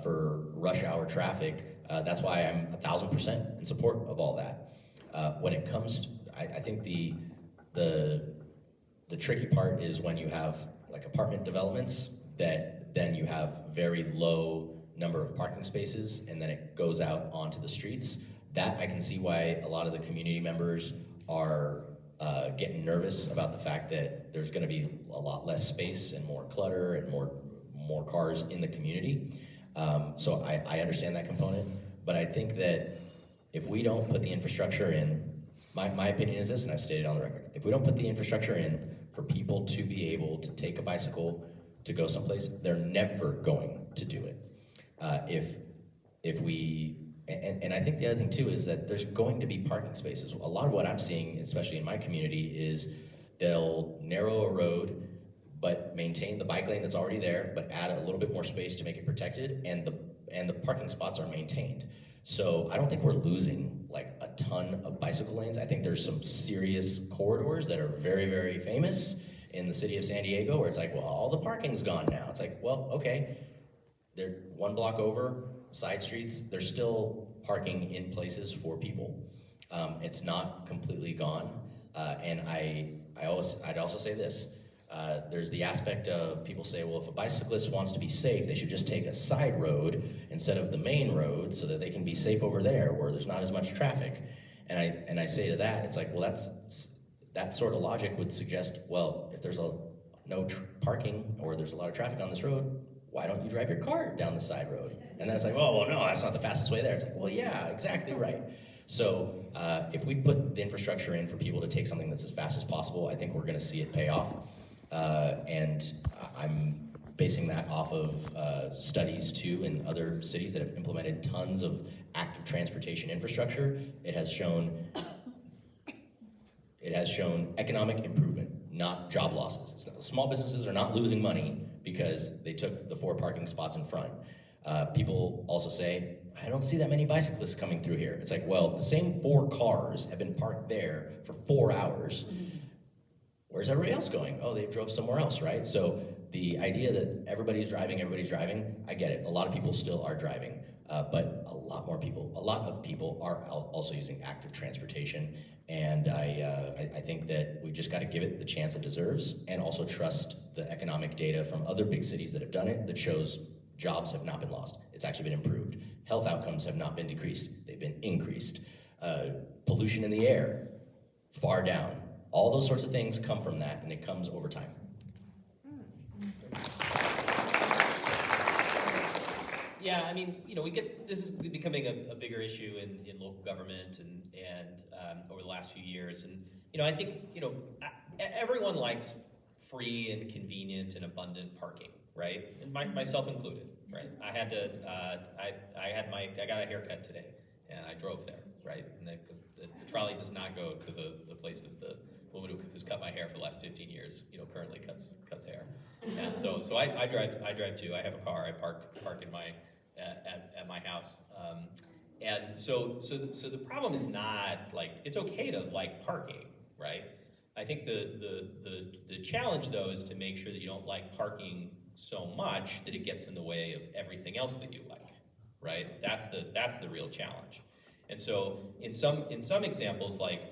for rush hour traffic. That's why I'm 1,000% in support of all that. When it comes to, I think the tricky part is when you have like apartment developments that then you have very low number of parking spaces and then it goes out onto the streets. That I can see why a lot of the community members are getting nervous about the fact that there's going to be a lot less space and more clutter and more cars in the community. So I understand that component, but I think that if we don't put the infrastructure in, my opinion is this, and I've stated on the record, if we don't put the infrastructure in for people to be able to take a bicycle to go someplace, they're never going to do it. If we, and I think the other thing too is that there's going to be parking spaces. A lot of what I'm seeing, especially in my community, is they'll narrow a road, but maintain the bike lane that's already there, but add a little bit more space to make it protected, and the parking spots are maintained. So I don't think we're losing like a ton of bicycle lanes. I think there's some serious corridors that are very, very famous in the city of San Diego where it's like, well, all the parking's gone now. It's like, well, okay, they're 1 block over, side streets, there's still parking in places for people. It's not completely gone. And I'd also say this, there's the aspect of people say, well, if a bicyclist wants to be safe, they should just take a side road instead of the main road so that they can be safe over there where there's not as much traffic. And I say to that, it's like, well, that sort of logic would suggest, well, if there's no parking or there's a lot of traffic on this road, why don't you drive your car down the side road? And then it's like, well, no, that's not the fastest way there. It's like, well, yeah, exactly right. So if we put the infrastructure in for people to take something that's as fast as possible, I think we're gonna see it pay off. And I'm basing that off of studies too in other cities that have implemented tons of active transportation infrastructure. It has shown economic improvement, not job losses. Small businesses are not losing money because they took the 4 parking spots in front. People also say, I don't see that many bicyclists coming through here. It's like, well, the same 4 cars have been parked there for 4 hours. Where's everybody else going? Oh, they drove somewhere else, right? So the idea that everybody's driving, I get it. A lot of people still are driving, but a lot of people are also using active transportation. And I think that we just got to give it the chance it deserves, and also trust the economic data from other big cities that have done it that shows jobs have not been lost. It's actually been improved. Health outcomes have not been decreased. They've been increased. Pollution in the air, far down. All those sorts of things come from that, and it comes over time. Yeah, I mean, this is becoming a bigger issue in local government and over the last few years. And, I think, everyone likes free and convenient and abundant parking, right? And myself included, right? I got a haircut today and I drove there, right? And because the trolley does not go to the place that the woman who's cut my hair for the last 15 years, currently cuts hair. And so I drive too. I have a car. I park in my at my house. And so the problem is not like it's okay to like parking, right? I think the challenge though is to make sure that you don't like parking so much that it gets in the way of everything else that you like, right? That's the real challenge. And so in some examples, like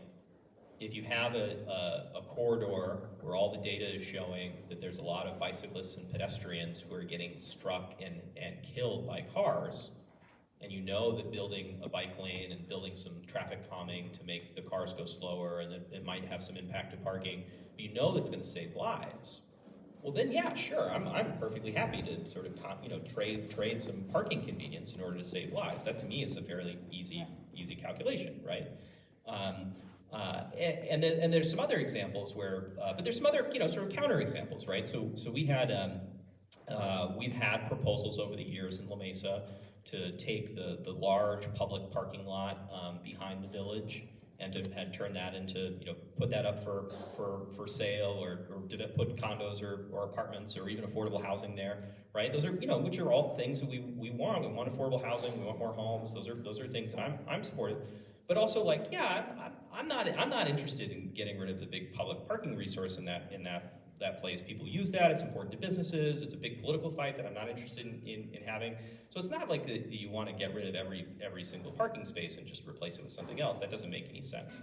if you have a corridor where all the data is showing that there's a lot of bicyclists and pedestrians who are getting struck and killed by cars, and you know that building a bike lane and building some traffic calming to make the cars go slower and that it might have some impact to parking, but you know that's going to save lives, well then yeah, sure, I'm perfectly happy to sort of trade some parking convenience in order to save lives. That to me is a fairly easy calculation, right? And there's some other examples where, but there's some other sort of counter examples, right? So we've had proposals over the years in La Mesa to take the large public parking lot behind the village and turn that into, put that up for sale or put condos or apartments or even affordable housing there, right? Those are, which are all things that we want. We want affordable housing, we want more homes. Those are things that I'm supportive. But also, like, yeah, I'm not interested in getting rid of the big public parking resource in that place. People use that. It's important to businesses. It's a big political fight that I'm not interested in having. So it's not like that you want to get rid of every single parking space and just replace it with something else. That doesn't make any sense.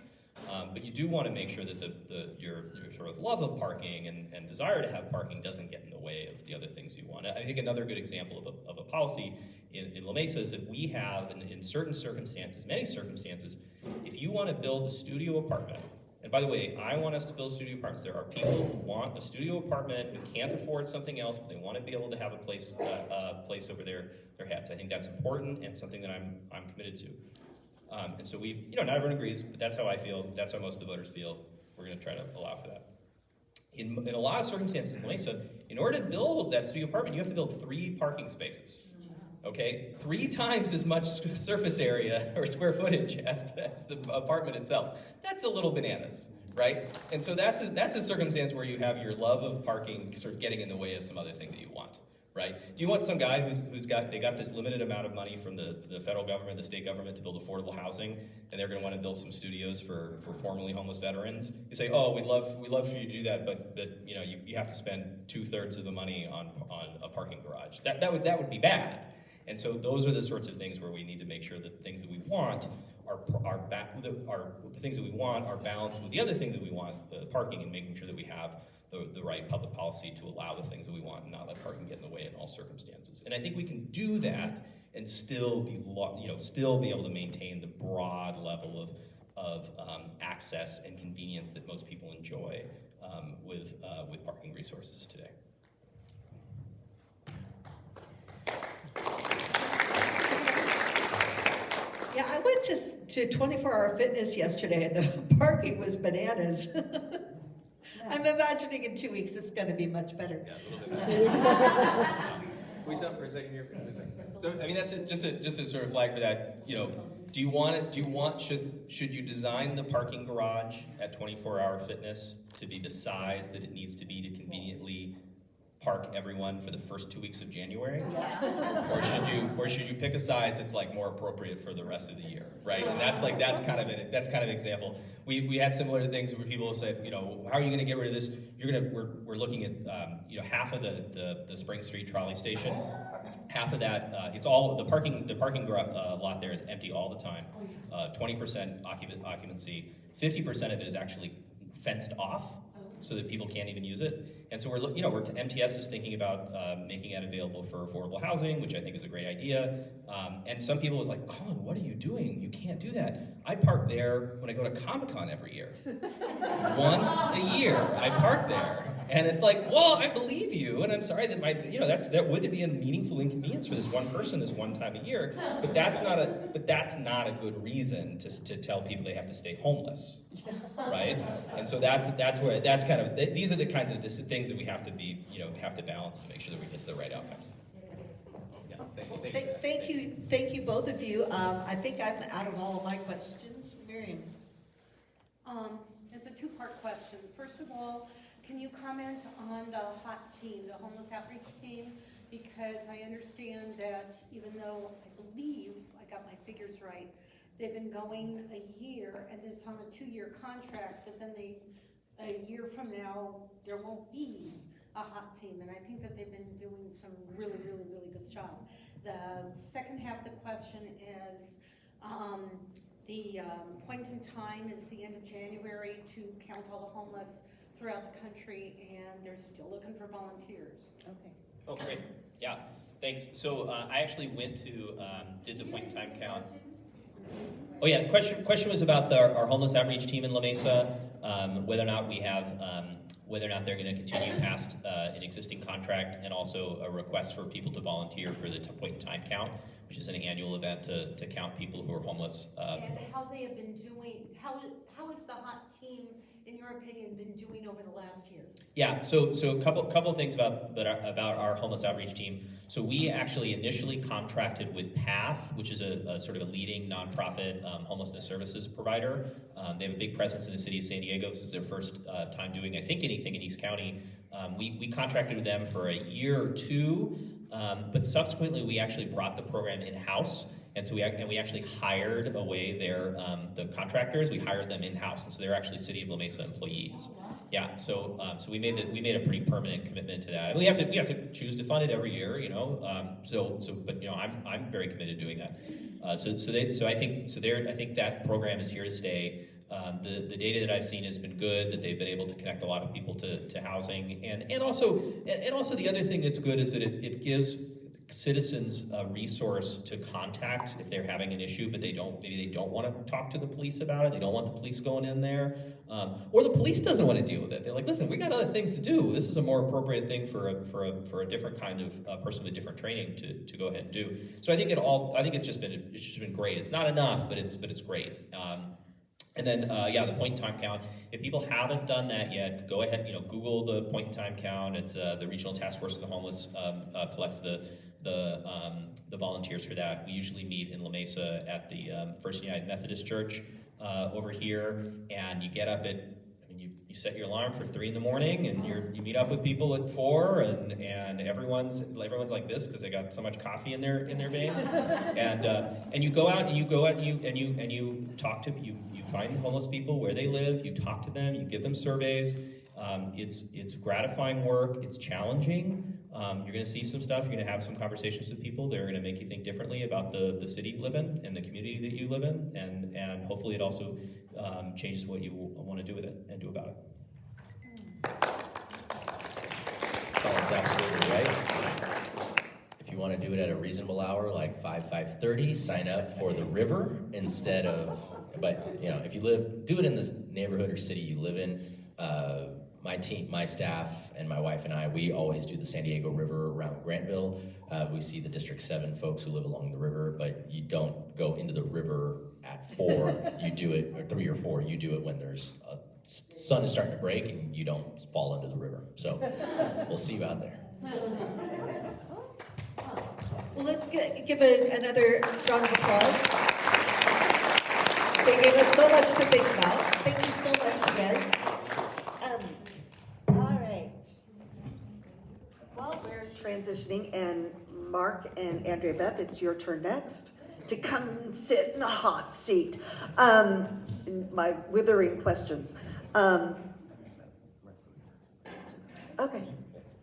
But you do want to make sure that your sort of love of parking and desire to have parking doesn't get in the way of the other things you want. I think another good example of a policy in La Mesa is that we have, in certain circumstances, many circumstances, if you want to build a studio apartment, and by the way, I want us to build studio apartments. There are people who want a studio apartment who can't afford something else, but they want to be able to have a place over their heads. I think that's important and something that I'm committed to. And so not everyone agrees, but that's how I feel. That's how most of the voters feel. We're going to try to allow for that. In a lot of circumstances in Mesa, in order to build that studio apartment, you have to build 3 parking spaces. Okay, 3 times as much surface area or square footage as the apartment itself. That's a little bananas, right? And so that's a circumstance where you have your love of parking sort of getting in the way of some other thing that you want, right? Do you want some guy who's got this limited amount of money from the federal government, the state government to build affordable housing, and they're going to want to build some studios for formerly homeless veterans? You say, oh, we'd love for you to do that, but you have to spend 2/3 of the money on a parking garage. That would be bad. And so those are the sorts of things where we need to make sure that the things that we want the things that we want are balanced with the other things that we want, parking, and making sure that we have the right public policy to allow the things that we want and not let parking get in the way in all circumstances. And I think we can do that and still be able to maintain the broad level of access and convenience that most people enjoy with parking resources today. Yeah, I went to 24-hour fitness yesterday and the parking was bananas. I'm imagining in 2 weeks it's going to be much better. Yeah, a little bit better. Can we stop for a second here? So, I mean, that's just to sort of flag for that. Should you design the parking garage at 24-hour fitness to be the size that it needs to be to conveniently park everyone for the first 2 weeks of January? Or should you pick a size that's like more appropriate for the rest of the year, right? And that's kind of an example. We had similar things where people said, how are you going to get rid of this? We're looking at half of the Spring Street trolley station. Half of that, it's all the parking lot there is empty all the time. 20% occupancy. 50% of it is actually fenced off, so that people can't even use it. And so MTS is thinking about making it available for affordable housing, which I think is a great idea. And some people was like, Colin, what are you doing? You can't do that. I park there when I go to Comic-Con every year. Once a year, I park there. And it's like, well, I believe you, and I'm sorry that that would be a meaningful inconvenience for this one person this one time a year, but that's not a good reason to tell people they have to stay homeless, right? And so that's kind of, these are the kinds of things that we have to balance to make sure that we get to the right outcomes. Yeah, Thank you, both of you. I think I'm out of all of my questions. Miriam. It's a 2-part question. First of all, can you comment on the HOT team, the homeless outreach team? Because I understand that even though I believe I got my figures right, they've been going a year and it's on a 2-year contract, that then a year from now, there won't be a HOT team. And I think that they've been doing some really, really, really good job. The second half of the question is, the point in time is the end of January to count all the homeless throughout the country, and they're still looking for volunteers. Okay. Oh, great. Yeah, thanks. So I actually went to, did the point in time count. Oh yeah, question was about our homeless outreach team in La Mesa, whether or not we have, whether or not they're going to continue past an existing contract, and also a request for people to volunteer for the point in time count, which is an annual event to count people who are homeless. And how they have been doing, how has the hot team, in your opinion, been doing over the last year? Yeah, so a couple of things about our homeless outreach team. So we actually initially contracted with PATH, which is a sort of a leading nonprofit homelessness services provider. They have a big presence in the city of San Diego. This is their first time doing, I think, anything in East County. We contracted with them for a year or two, but subsequently we actually brought the program in-house. And so we actually hired away the contractors. We hired them in-house, and so they're actually City of La Mesa employees. Yeah, so we made a pretty permanent commitment to that. And we have to choose to fund it every year, you know. But you know, I'm very committed to doing that. I think that program is here to stay. The data that I've seen has been good, that they've been able to connect a lot of people to housing, and also the other thing that's good is that it gives citizens a resource to contact if they're having an issue, but maybe they don't want to talk to the police about it. They don't want the police going in there, or the police doesn't want to deal with it. They're like, listen, we got other things to do. This is a more appropriate thing for a different kind of person with different training to go ahead and do. So I think it's just been great. It's not enough, but it's great. And then, the point in time count. If people haven't done that yet, go ahead, Google the point in time count. It's the Regional Task Force of the Homeless collects the volunteers for that. We usually meet in La Mesa at the First United Methodist Church over here, and you get up you set your alarm for 3 a.m, and you meet up with people at 4, and everyone's like this because they got so much coffee in their veins, and you go out and you talk to you find homeless people where they live, you talk to them, you give them surveys. It's gratifying work, it's challenging. You're going to see some stuff, you're going to have some conversations with people that are going to make you think differently about the city you live in and the community that you live in, and hopefully it also changes what you want to do with it and do about it. Colin's absolutely right. If you want to do it at a reasonable hour, like 5:30, sign up for the river instead of, but if you do it in this neighborhood or city you live in. My team, my staff, and my wife and I, we always do the San Diego River around Grantville. We see the District 7 folks who live along the river, but you don't go into the river at 4. You do it, or 3 or 4, you do it when there's sun is starting to break and you don't fall into the river. So we'll see you out there. Well, let's give another round of applause. They gave us so much to think about. Thank you so much, you guys. All right. While we're transitioning, and Mark and Andrea Beth, it's your turn next to come and sit in the hot seat. My withering questions. Okay.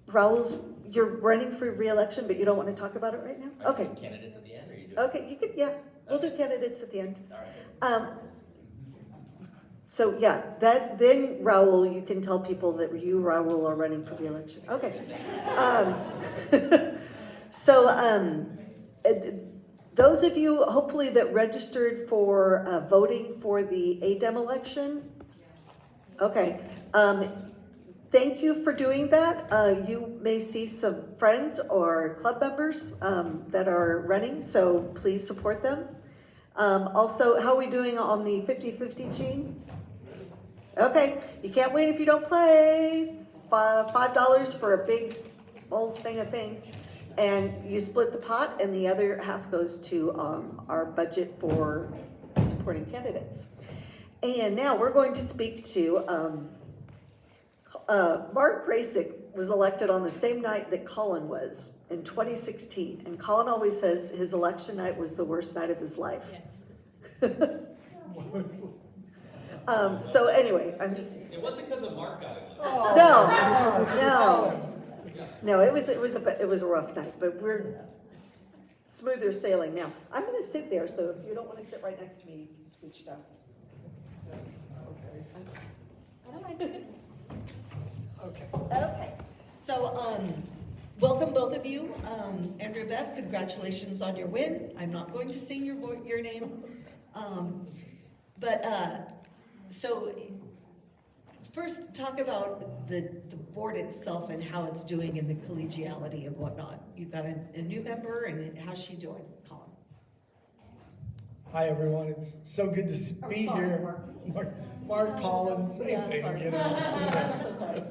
Raul, you're running for re-election, but you don't want to talk about it right now? Okay. Candidates at the end, or you do? Okay, you could, yeah. We'll do candidates at the end. All right. So yeah, then Raul, you can tell people that you, Raul, are running for re-election. Okay. Those of you, hopefully, that registered for voting for the ADEM election, okay. Thank you for doing that. You may see some friends or club members that are running, so please support them. Also, how are we doing on the 50-50, Gene? Okay, you can't win if you don't play. It's $5 for a big old thing of things. And you split the pot, and the other half goes to our budget for supporting candidates. And now we're going to speak to Mark Grasick was elected on the same night that Colin was in 2016. And Colin always says his election night was the worst night of his life. So anyway, I'm just. It wasn't because of Mark got it. No, it was a rough night, but smoother sailing. Now, I'm gonna sit there, so if you don't wanna sit right next to me, you can scooch down. Okay, so, welcome both of you. Andrea Beth, congratulations on your win. I'm not going to sing your name. So, first, talk about the board itself and how it's doing in the collegiality and whatnot. You've got a new member, and how's she doing, Colin? Hi, everyone. It's so good to be sorry, here. Mark Collins, same Yeah, thing, sorry. you know. I'm so sorry.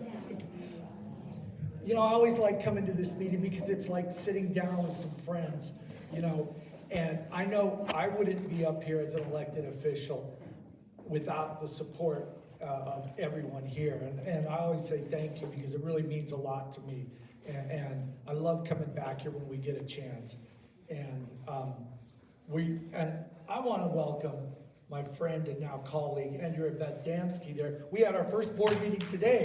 You know, I always like coming to this meeting because it's like sitting down with some friends, you know. And I know I wouldn't be up here as an elected official without the support of everyone here. And I always say thank you because it really means a lot to me. And I love coming back here when we get a chance. And I want to welcome my friend and now colleague, Andrea Beth Damsky there. We had our first board meeting today.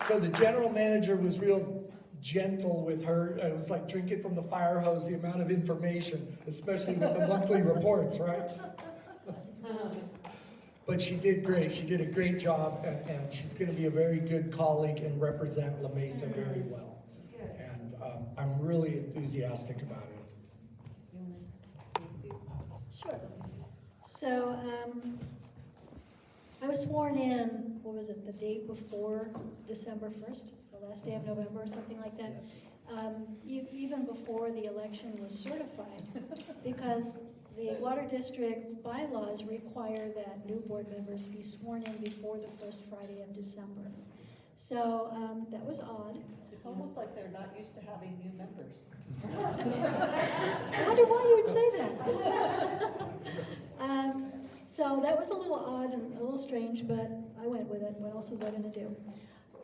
So the general manager was real gentle with her. It was like drinking from the fire hose, the amount of information, especially with the monthly reports, right? But she did great. She did a great job, and she's going to be a very good colleague and represent La Mesa very well. And I'm really enthusiastic about it. Sure. So, I was sworn in, what was it, the day before December 1st, the last day of November or something like that? Even before the election was certified, because the Water District's bylaws require that new board members be sworn in before the first Friday of December. So, that was odd. It's almost like they're not used to having new members. I wonder why you would say that. So that was a little odd and a little strange, but I went with it. What else was I going to do?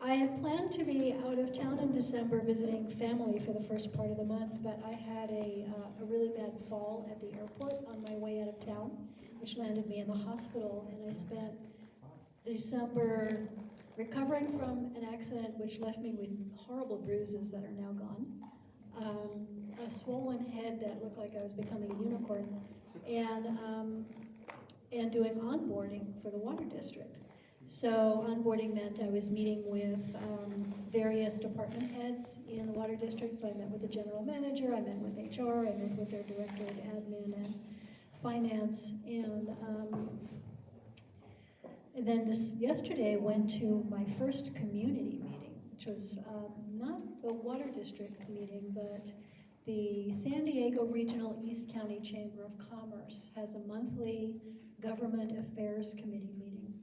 I had planned to be out of town in December visiting family for the first part of the month, but I had a really bad fall at the airport on my way out of town, which landed me in the hospital, and I spent December recovering from an accident which left me with horrible bruises that are now gone, a swollen head that looked like I was becoming a unicorn, and doing onboarding for the Water District. So onboarding meant I was meeting with various department heads in the Water District. So I met with the general manager, I met with HR, I met with their director of admin and finance, and then just yesterday I went to my first community meeting, which was not the Water District meeting, but the San Diego Regional East County Chamber of Commerce has a monthly Government Affairs Committee meeting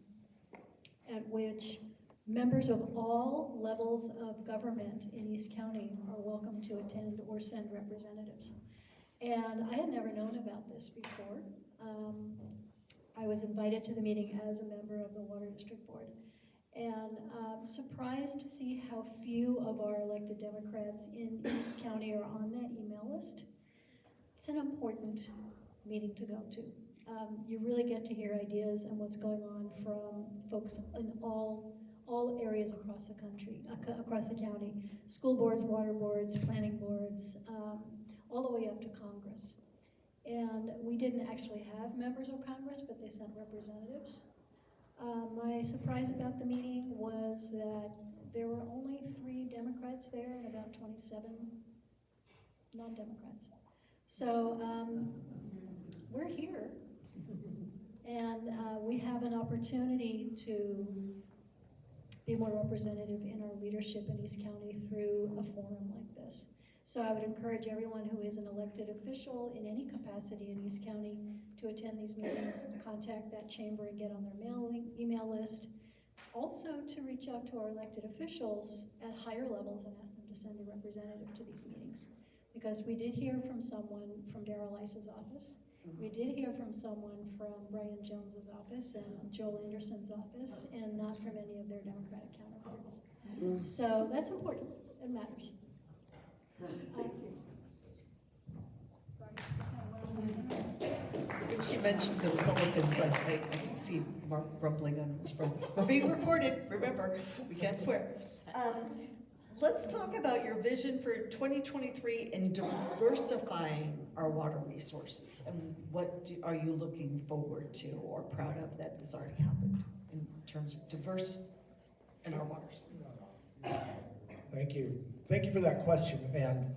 at which members of all levels of government in East County are welcome to attend or send representatives. And I had never known about this before. I was invited to the meeting as a member of the Water District Board, and surprised to see how few of our elected Democrats in East County are on that email list. It's an important meeting to go to. You really get to hear ideas and what's going on from folks in all areas across the country, across the county, school boards, water boards, planning boards, all the way up to Congress. And we didn't actually have members of Congress, but they sent representatives. My surprise about the meeting was that there were only 3 Democrats there and about 27 non-Democrats. So we're here, and we have an opportunity to be more representative in our leadership in East County through a forum like this. So I would encourage everyone who is an elected official in any capacity in East County to attend these meetings, contact that chamber and get on their email list. Also to reach out to our elected officials at higher levels and ask them to send a representative to these meetings. Because we did hear from someone from Darrell Ice's office. We did hear from someone from Brian Jones's office and Joel Anderson's office, and not from any of their Democratic counterparts. So that's important. It matters. When she mentioned the Republicans, I could see Mark grumbling on his breath. We're being recorded, remember, we can't swear. let's talk about your vision for 2023 in diversifying our water resources. And what are you looking forward to or proud of that has already happened in terms of diverse in our water sources? Thank you. Thank you for that question. And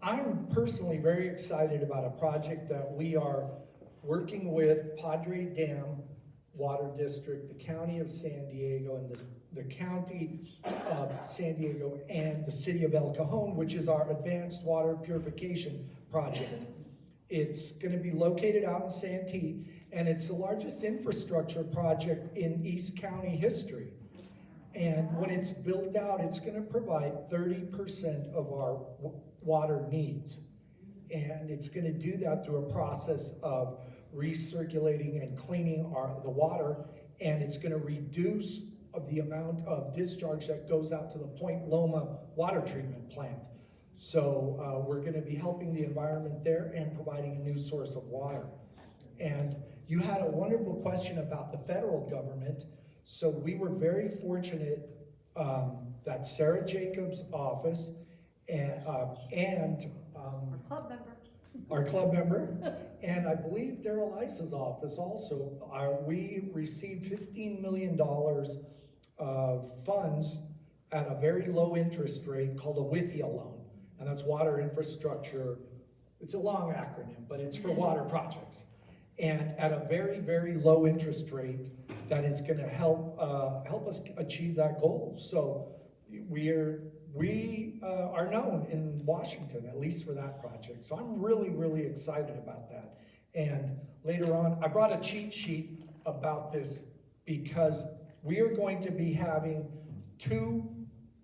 I'm personally very excited about a project that we are working with Padre Dam Water District, the County of San Diego, and the County of San Diego, and the City of El Cajon, which is our Advanced Water Purification Project. It's going to be located out in Santee, and it's the largest infrastructure project in East County history. And when it's built out, it's going to provide 30% of our water needs. And it's going to do that through a process of recirculating and cleaning the water, and it's going to reduce the amount of discharge that goes out to the Point Loma water treatment plant. So we're going to be helping the environment there and providing a new source of water. And you had a wonderful question about the federal government. So we were very fortunate that Sarah Jacobs' office and our club member, and I believe Daryl Ice's office also, we received $15 million of funds at a very low interest rate called a WIFIA loan. And that's water infrastructure. It's a long acronym, but it's for water projects. And at a very, very low interest rate that is going to help us achieve that goal. So we are known in Washington, at least for that project. So I'm really, really excited about that. And later on, I brought a cheat sheet about this because we are going to be having 2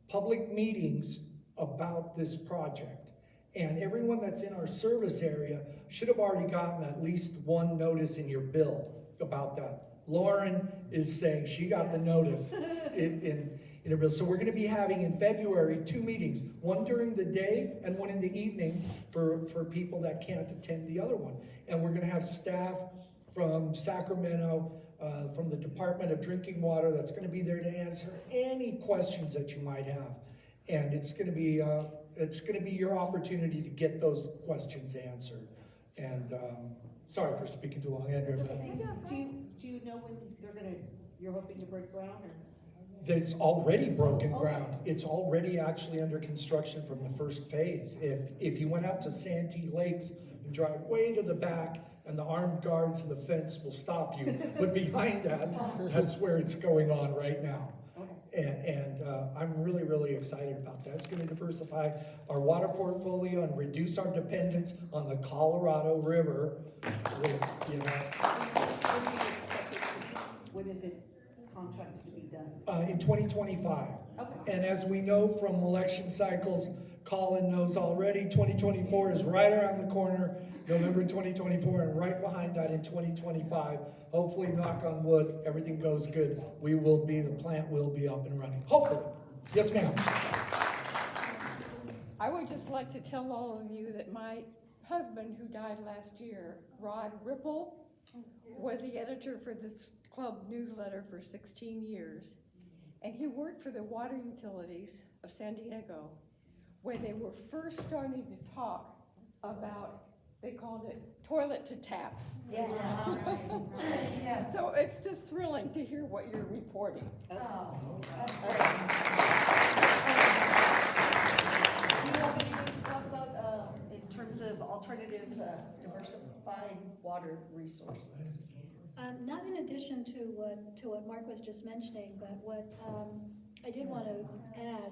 public meetings about this project. And everyone that's in our service area should have already gotten at least 1 notice in your bill about that. Lauren is saying she got the notice in her bill. So we're going to be having in February 2 meetings, one during the day and one in the evening for people that can't attend the other one. And we're going to have staff from Sacramento, from the Department of Drinking Water that's going to be there to answer any questions that you might have. And it's going to be your opportunity to get those questions answered. And sorry for speaking too long, Andrew. Do you know when you're hoping to break ground, or? It's already broken ground. It's already actually under construction from the first phase. If you went out to Santee Lakes and drive way to the back, and the armed guards and the fence will stop you, but behind that's where it's going on right now. And I'm really, really excited about that. It's going to diversify our water portfolio and reduce our dependence on the Colorado River. When is it contracted to be done? In 2025. Okay. And as we know from election cycles, Colin knows already, 2024 is right around the corner, November 2024, and right behind that in 2025, hopefully, knock on wood, everything goes good. The plant will be up and running. Hopefully. Yes, ma'am. I would just like to tell all of you that my husband, who died last year, Rod Ripple, was the editor for this club newsletter for 16 years. And he worked for the water utilities of San Diego, where they were first starting to talk about, they called it toilet to tap. Yeah. Yeah. So it's just thrilling to hear what you're reporting. Do you have anything to talk about in terms of alternative diversified water resources? Not in addition to what Mark was just mentioning, but what I did want to add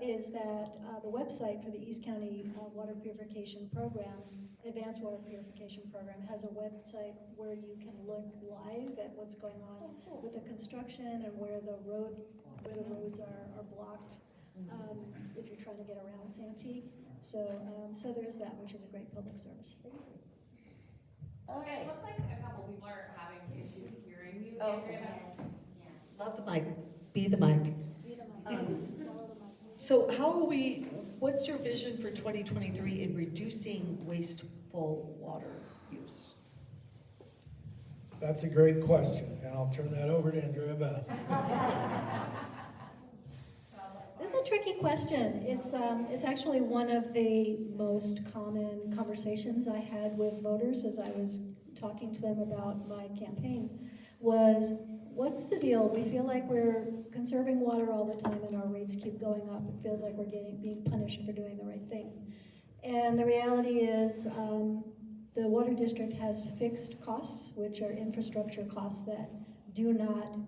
is that the website for the East County Water Purification Program, Advanced Water Purification Program, has a website where you can look live at what's going on with the construction and where the roads are blocked if you're trying to get around Santee. So there is that, which is a great public service. Okay, it looks like a couple people are having issues hearing you. Okay. Love the mic. Be the mic. So what's your vision for 2023 in reducing wasteful water use? That's a great question, and I'll turn that over to Andrea Beth. tricky question. It's actually one of the most common conversations I had with voters as I was talking to them about my campaign was, what's the deal? We feel like we're conserving water all the time and our rates keep going up. It feels like we're being punished for doing the right thing. And the reality is, the water district has fixed costs, which are infrastructure costs that do not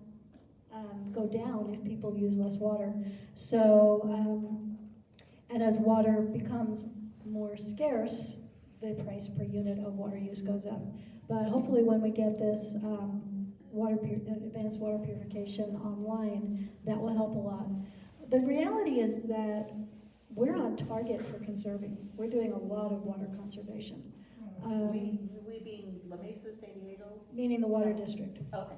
go down if people use less water. So, and as water becomes more scarce, the price per unit of water use goes up. But hopefully when we get this advanced water purification online, that will help a lot. The reality is that we're on target for conserving. We're doing a lot of water conservation. We being La Mesa, San Diego? Meaning the water district. Okay.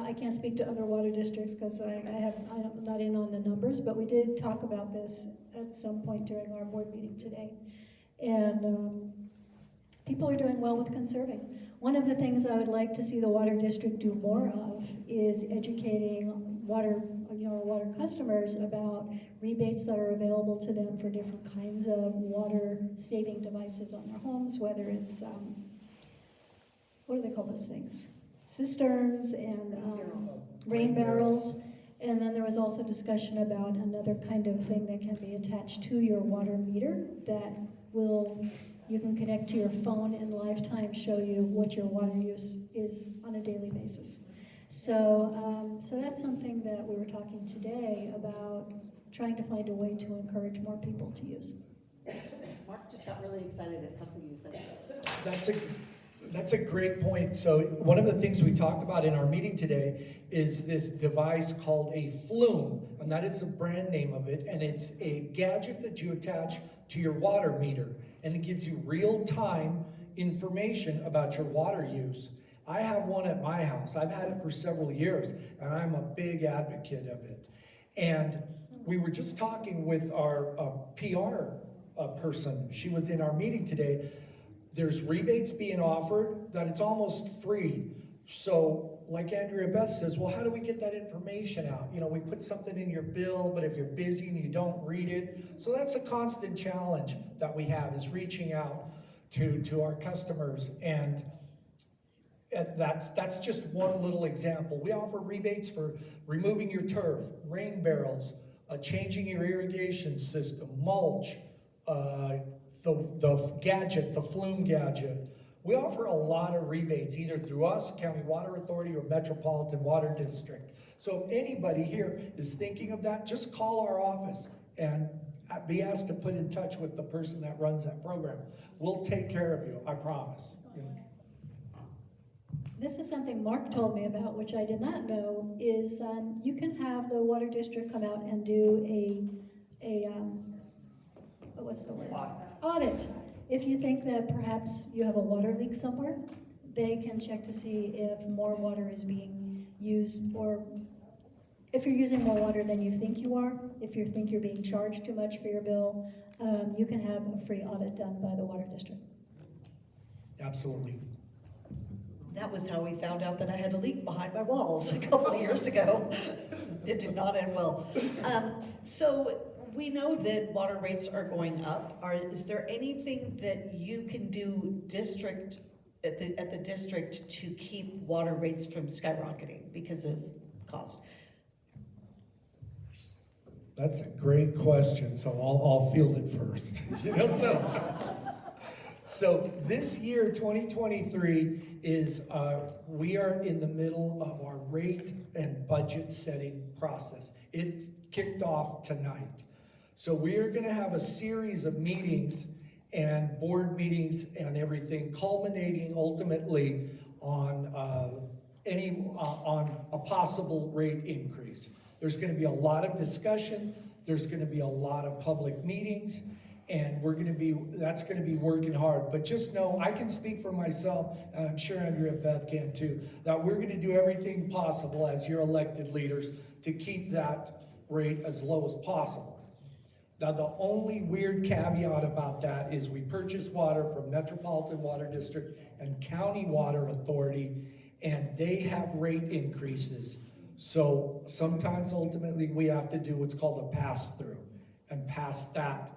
I can't speak to other water districts because I'm not in on the numbers, but we did talk about this at some point during our board meeting today. And people are doing well with conserving. One of the things I would like to see the water district do more of is educating water customers about rebates that are available to them for different kinds of water saving devices on their homes, whether it's, what do they call those things? Cisterns and rain barrels. And then there was also discussion about another kind of thing that can be attached to your water meter that you can connect to your phone and lifetime show you what your water use is on a daily basis. So, so that's something that we were talking today about, trying to find a way to encourage more people to use. Mark just got really excited at something you said. That's a great point. So one of the things we talked about in our meeting today is this device called a flume, and that is the brand name of it, and it's a gadget that you attach to your water meter, and it gives you real-time information about your water use. I have one at my house. I've had it for several years, and I'm a big advocate of it. And we were just talking with our PR person. She was in our meeting today. There's rebates being offered that it's almost free. So like Andrea Beth says, well, how do we get that information out? You know, we put something in your bill, but if you're busy and you don't read it. So that's a constant challenge that we have, is reaching out to our customers. And that's just one little example. We offer rebates for removing your turf, rain barrels, changing your irrigation system, mulch, the gadget, the flume gadget. We offer a lot of rebates, either through us, County Water Authority, or Metropolitan Water District. So if anybody here is thinking of that, just call our office and be asked to put in touch with the person that runs that program. We'll take care of you, I promise. This is something Mark told me about, which I did not know, is you can have the water district come out and do what's the word? Audit. If you think that perhaps you have a water leak somewhere, they can check to see if more water is being used, or if you're using more water than you think you are, if you think you're being charged too much for your bill, you can have a free audit done by the water district. Absolutely. That was how we found out that I had a leak behind my walls a couple of years ago. It did not end well. So we know that water rates are going up. Is there anything that you can do at the district to keep water rates from skyrocketing because of cost? That's a great question, so I'll field it first. So this year, 2023, is we are in the middle of our rate and budget setting process. It kicked off tonight. So we are going to have a series of meetings and board meetings and everything, culminating ultimately on on a possible rate increase. There's going to be a lot of discussion. There's going to be a lot of public meetings, and that's going to be working hard. But just know, I can speak for myself, and I'm sure Andrea Beth can too, that we're going to do everything possible as your elected leaders to keep that rate as low as possible. Now, the only weird caveat about that is we purchase water from Metropolitan Water District and County Water Authority, and they have rate increases So sometimes ultimately we have to do what's called a pass-through and pass that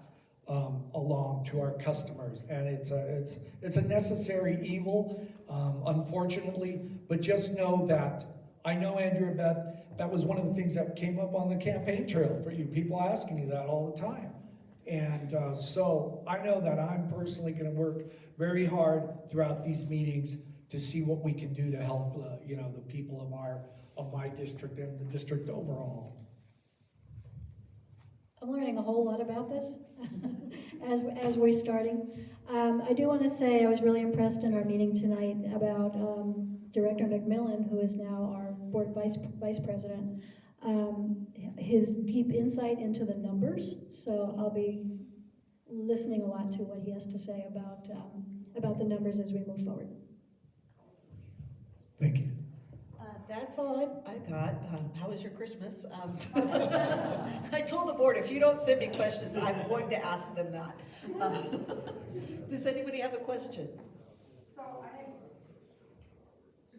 along to our customers. And it's a necessary evil, unfortunately, but just know that, I know, Andrea Beth, that was one of the things that came up on the campaign trail for you, people asking you that all the time. And so I know that I'm personally gonna work very hard throughout these meetings to see what we can do to help, the people of my district and the district overall. I'm learning a whole lot about this as we're starting. I do want to say I was really impressed in our meeting tonight about Director McMillan, who is now our board vice president, his deep insight into the numbers. So I'll be listening a lot to what he has to say about the numbers as we move forward. Thank you. That's all I got. How was your Christmas? I told the board, if you don't send me questions, I'm going to ask them that. Does anybody have a question?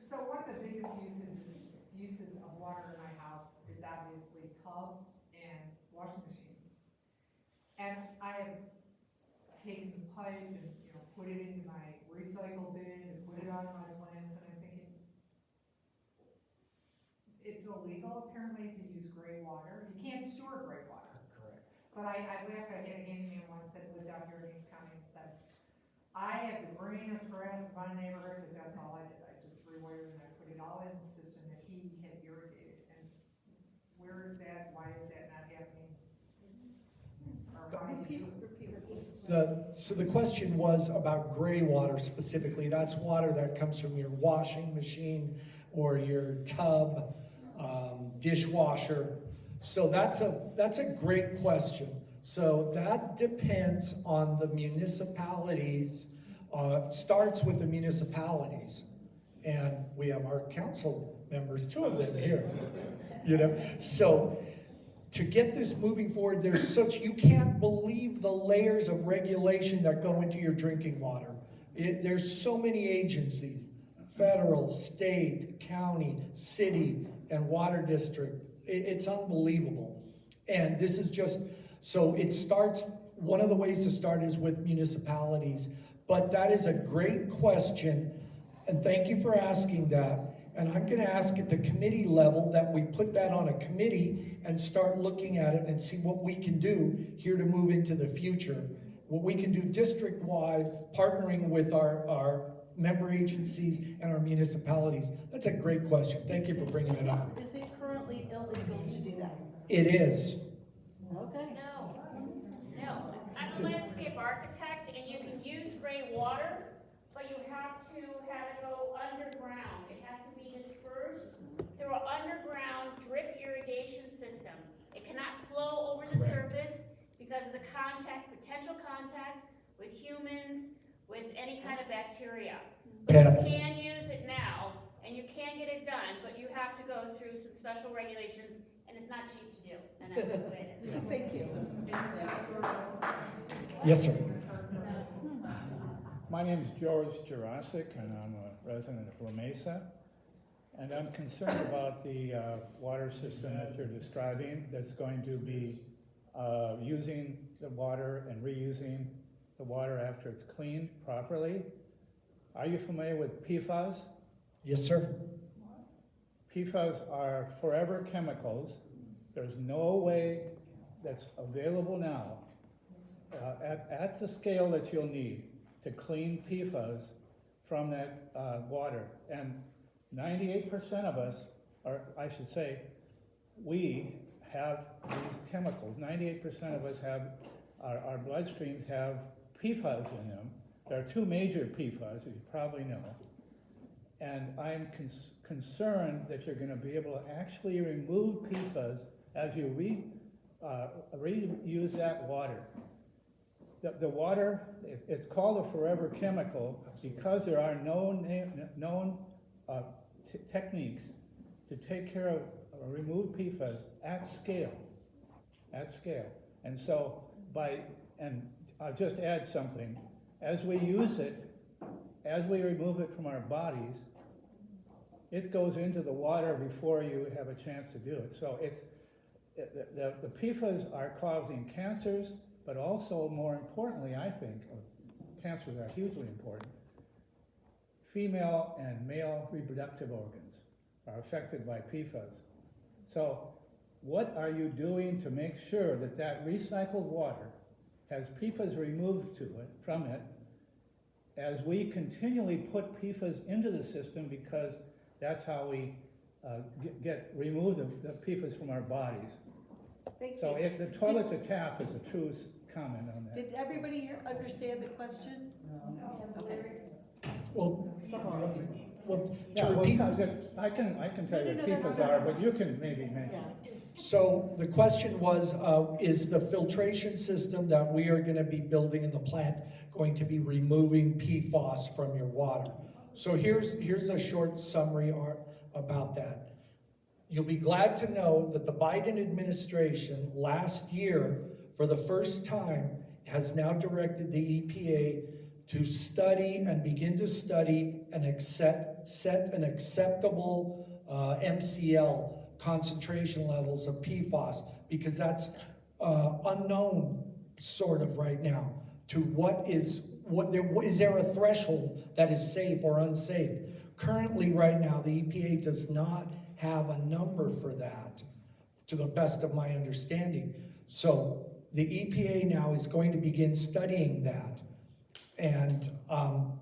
So one of the biggest uses of water in my house is obviously tubs and washing machines. And I have taken the pipe and put it into my recycle bin and put it on my plants, and I'm thinking, it's illegal apparently to use gray water. You can't store gray water. Correct. But I laughed, I had a handyman once that lived out here in East County and said, I have the greenest grass in my neighborhood, because that's all I did. I just rewired and I put it all in the system that he had irrigated. And where is that? Why is that not happening? Or how do you do it? So the question was about gray water specifically. That's water that comes from your washing machine or your tub, dishwasher. So that's a great question. So that depends on the municipalities, starts with the municipalities. And we have our council members, 2 of them here, So to get this moving forward, you can't believe the layers of regulation that go into your drinking water. There's so many agencies, federal, state, county, city, and water district. It's unbelievable. And this is just, so it starts, one of the ways to start is with municipalities. But that is a great question, and thank you for asking that. And I'm gonna ask at the committee level that we put that on a committee and start looking at it and see what we can do here to move into the future. What we can do district-wide, partnering with our member agencies and our municipalities. That's a great question. Thank you for bringing it up. Is it currently illegal to do that? It is. Okay. No. I'm a landscape architect, and you can use gray water, but you have to have it go underground. It has to be dispersed through an underground drip irrigation system. It cannot flow over the surface because of the potential contact with humans, with any kind of bacteria. But Pets. you can use it now, and you can get it done, but you have to go through some special regulations, and it's not cheap to do, and that's just the way it is. Thank you. Yes, sir. My name is George Jurasic, and I'm a resident of La Mesa. And I'm concerned about the water system that you're describing that's going to be using the water and reusing the water after it's cleaned properly. Are you familiar with PFAS? Yes, sir. PFAS are forever chemicals. There's no way that's available now at the scale that you'll need to clean PFAS from that water. And 98% of us, or I should say, we have these chemicals. 98% of us have, our bloodstreams have PFAS in them. There are 2 major PFAS, as you probably know. And I'm concerned that you're going to be able to actually remove PFAS as you reuse that water. The water, it's called a forever chemical because there are known techniques to take care of or remove PFAS at scale. And so and I'll just add something. As we use it, as we remove it from our bodies, it goes into the water before you have a chance to do it. So the PFAS are causing cancers, but also more importantly, I think, cancers are hugely important. Female and male reproductive organs are affected by PFAS. So what are you doing to make sure that that recycled water has PFAS removed from it, as we continually put PFAS into the system, because that's how we remove the PFAS from our bodies. Thank So you. the toilet to tap is a true comment on that. Did everybody here understand the question? Okay. Well, Yeah, to well, repeat, I can tell you No, what no, no, PFAS no, no. are, but you can maybe mention. so the question was, is the filtration system that we are gonna be building in the plant going to be removing PFAS from your water? So here's a short summary about that. You'll be glad to know that the Biden administration last year, for the first time, has now directed the EPA to study and begin to study and set an acceptable MCL concentration levels of PFAS, because that's unknown sort of right now to is there a threshold that is safe or unsafe. Currently right now the EPA does not have a number for that, to the best of my understanding. So the EPA now is going to begin studying that, and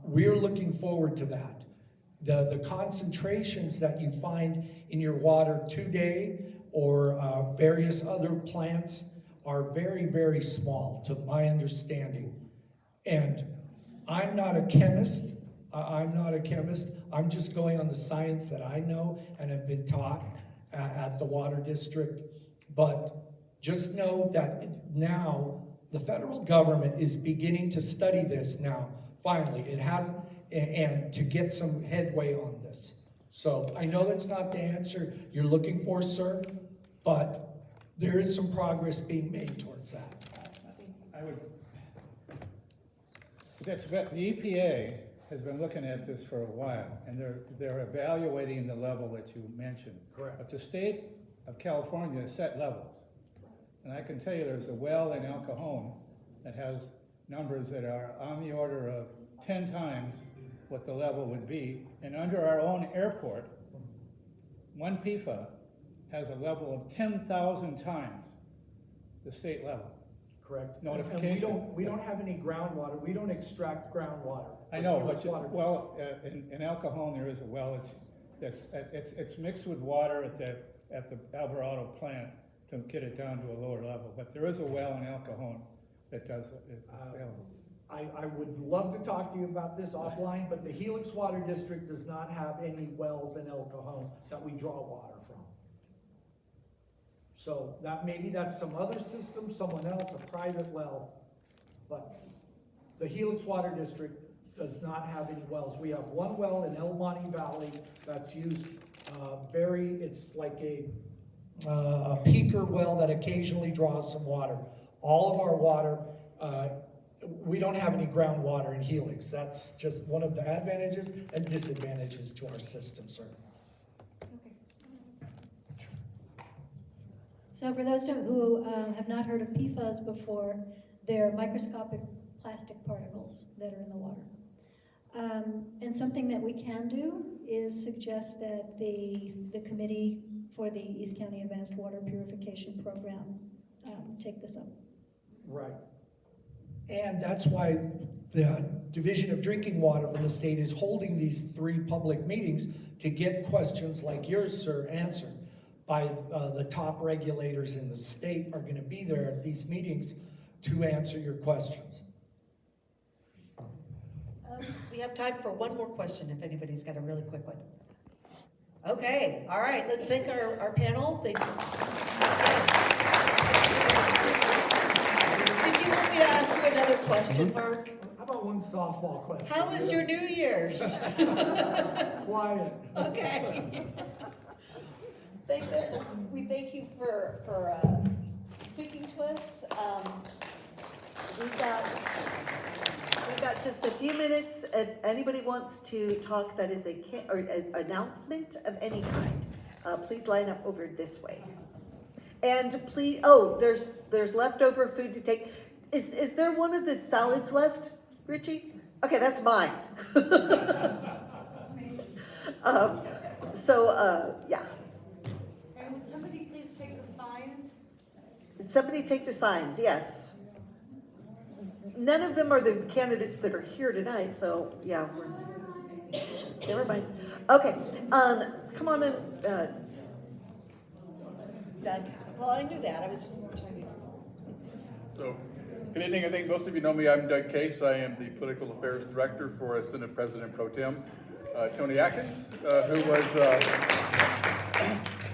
we're looking forward to that. The concentrations that you find in your water today or various other plants are very, very small, to my understanding. And I'm not a chemist. I'm just going on the science that I know and have been taught at the water district. But just know that now the federal government is beginning to study this now. Finally, it has, and to get some headway on this. So I know that's not the answer you're looking for, sir, but there is some progress being made towards that. The EPA has been looking at this for a while, and they're evaluating the level that you mentioned. Correct. But the state of California has set levels. And I can tell you there's a well in El Cajon that has numbers that are on the order of 10 times what the level would be. And under our own airport, one PFA has a level of 10,000 times the state level. Correct. Notification. And we don't have any groundwater. We don't extract groundwater. I know, but in El Cajon there is a well. It's mixed with water at the Alvarado plant to get it down to a lower level. But there is a well in El Cajon that does it. I would love to talk to you about this offline, but the Helix Water District does not have any wells in El Cajon that we draw water from. So maybe that's some other system, someone else, a private well, but the Helix Water District does not have any wells. We have one well in El Monte Valley that's used it's like a peaker well that occasionally draws some water. All of our water, we don't have any groundwater in Helix. That's just one of the advantages and disadvantages to our system, sir. So for those who have not heard of PFAS before, they're microscopic plastic particles that are in the water. And something that we can do is suggest that the committee for the East County Advanced Water Purification Program take this up. Right. And that's why the Division of Drinking Water from the state is holding these 3 public meetings to get questions like yours, sir, answered by the top regulators in the state are going to be there at these meetings to answer your questions. We have time for one more question if anybody's got a really quick one. Okay, all right, let's thank our panel. Thank you. Did you want me to ask you another question, Mark? How about one softball question? How was your New Year's? Quiet. Okay. We thank you for speaking to us. We've got got just a few minutes. If anybody wants to talk that is or an announcement of any kind, please line up over this way. And please, oh, there's leftover food to take. Is there one of the salads left, Richie? Okay, that's mine. Yeah. And would somebody please take the signs? Did somebody take the signs? Yes. None of them are the candidates that are here tonight, so yeah, never mind. Okay, come on in, Doug. Well, I knew that. I was just trying to. So, good evening. I think most of you know me. I'm Doug Case. I am the Political Affairs Director for Senate President Pro Tem Tony Atkins, who was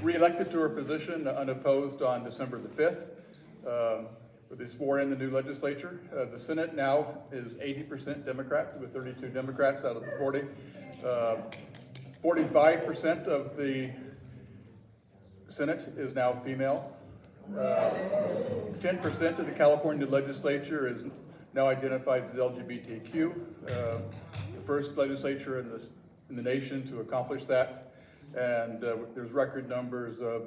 re-elected to her position unopposed on December the 5th. They swore in the new legislature. The Senate now is 80% Democrat, with 32 Democrats out of the 40. 45% of the Senate is now female. 10% of the California legislature is now identified as LGBTQ. The first legislature in the nation to accomplish that. And there's record numbers of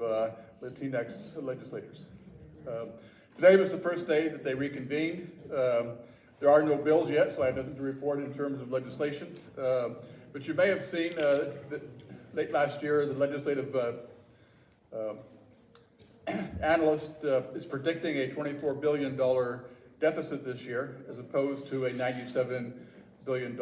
Latinx legislators. Today was the first day that they reconvened. There are no bills yet, so I have nothing to report in terms of legislation. But you may have seen that late last year, the legislative analyst is predicting a $24 billion deficit this year, as opposed to a $97 billion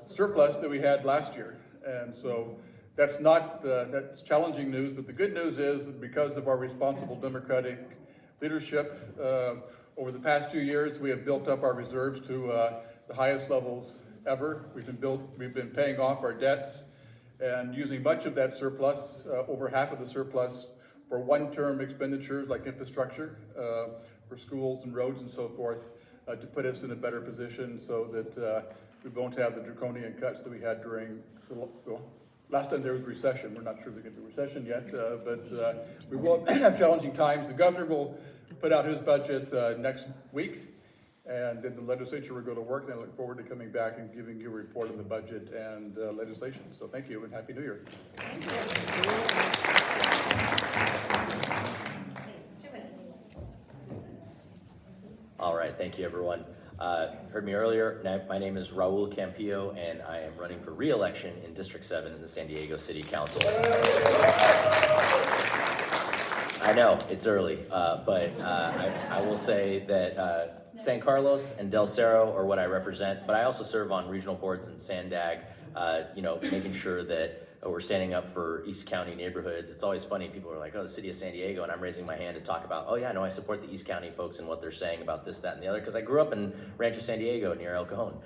surplus that we had last year. And so that's that's challenging news, but the good news is that because of our responsible Democratic leadership, over the past few years, we have built up our reserves to the highest levels ever. We've been paying off our debts and using much of that surplus, over half of the surplus, for one-term expenditures like infrastructure, for schools and roads and so forth, to put us in a better position so that we won't have the draconian cuts that we had during last time there was a recession. We're not sure there's going to be a recession yet, but we will have challenging times. The governor will put out his budget next week, and then the legislature will go to work, and I look forward to coming back and giving you a report on the budget and legislation. So thank you, and Happy New Year. Thank you. 2 minutes. All right, thank you, everyone. Heard me earlier. My name is Raul Campillo, and I am running for re-election in District 7 in the San Diego City Council. I know, it's early, but I will say that San Carlos and Del Cerro are what I represent, but I also serve on regional boards in Sandag, making sure that we're standing up for East County neighborhoods. It's always funny, people are like, oh, the city of San Diego, and I'm raising my hand to talk about, oh yeah, no, I support the East County folks and what they're saying about this, that, and the other, because I grew up in Rancho San Diego near El Cajon.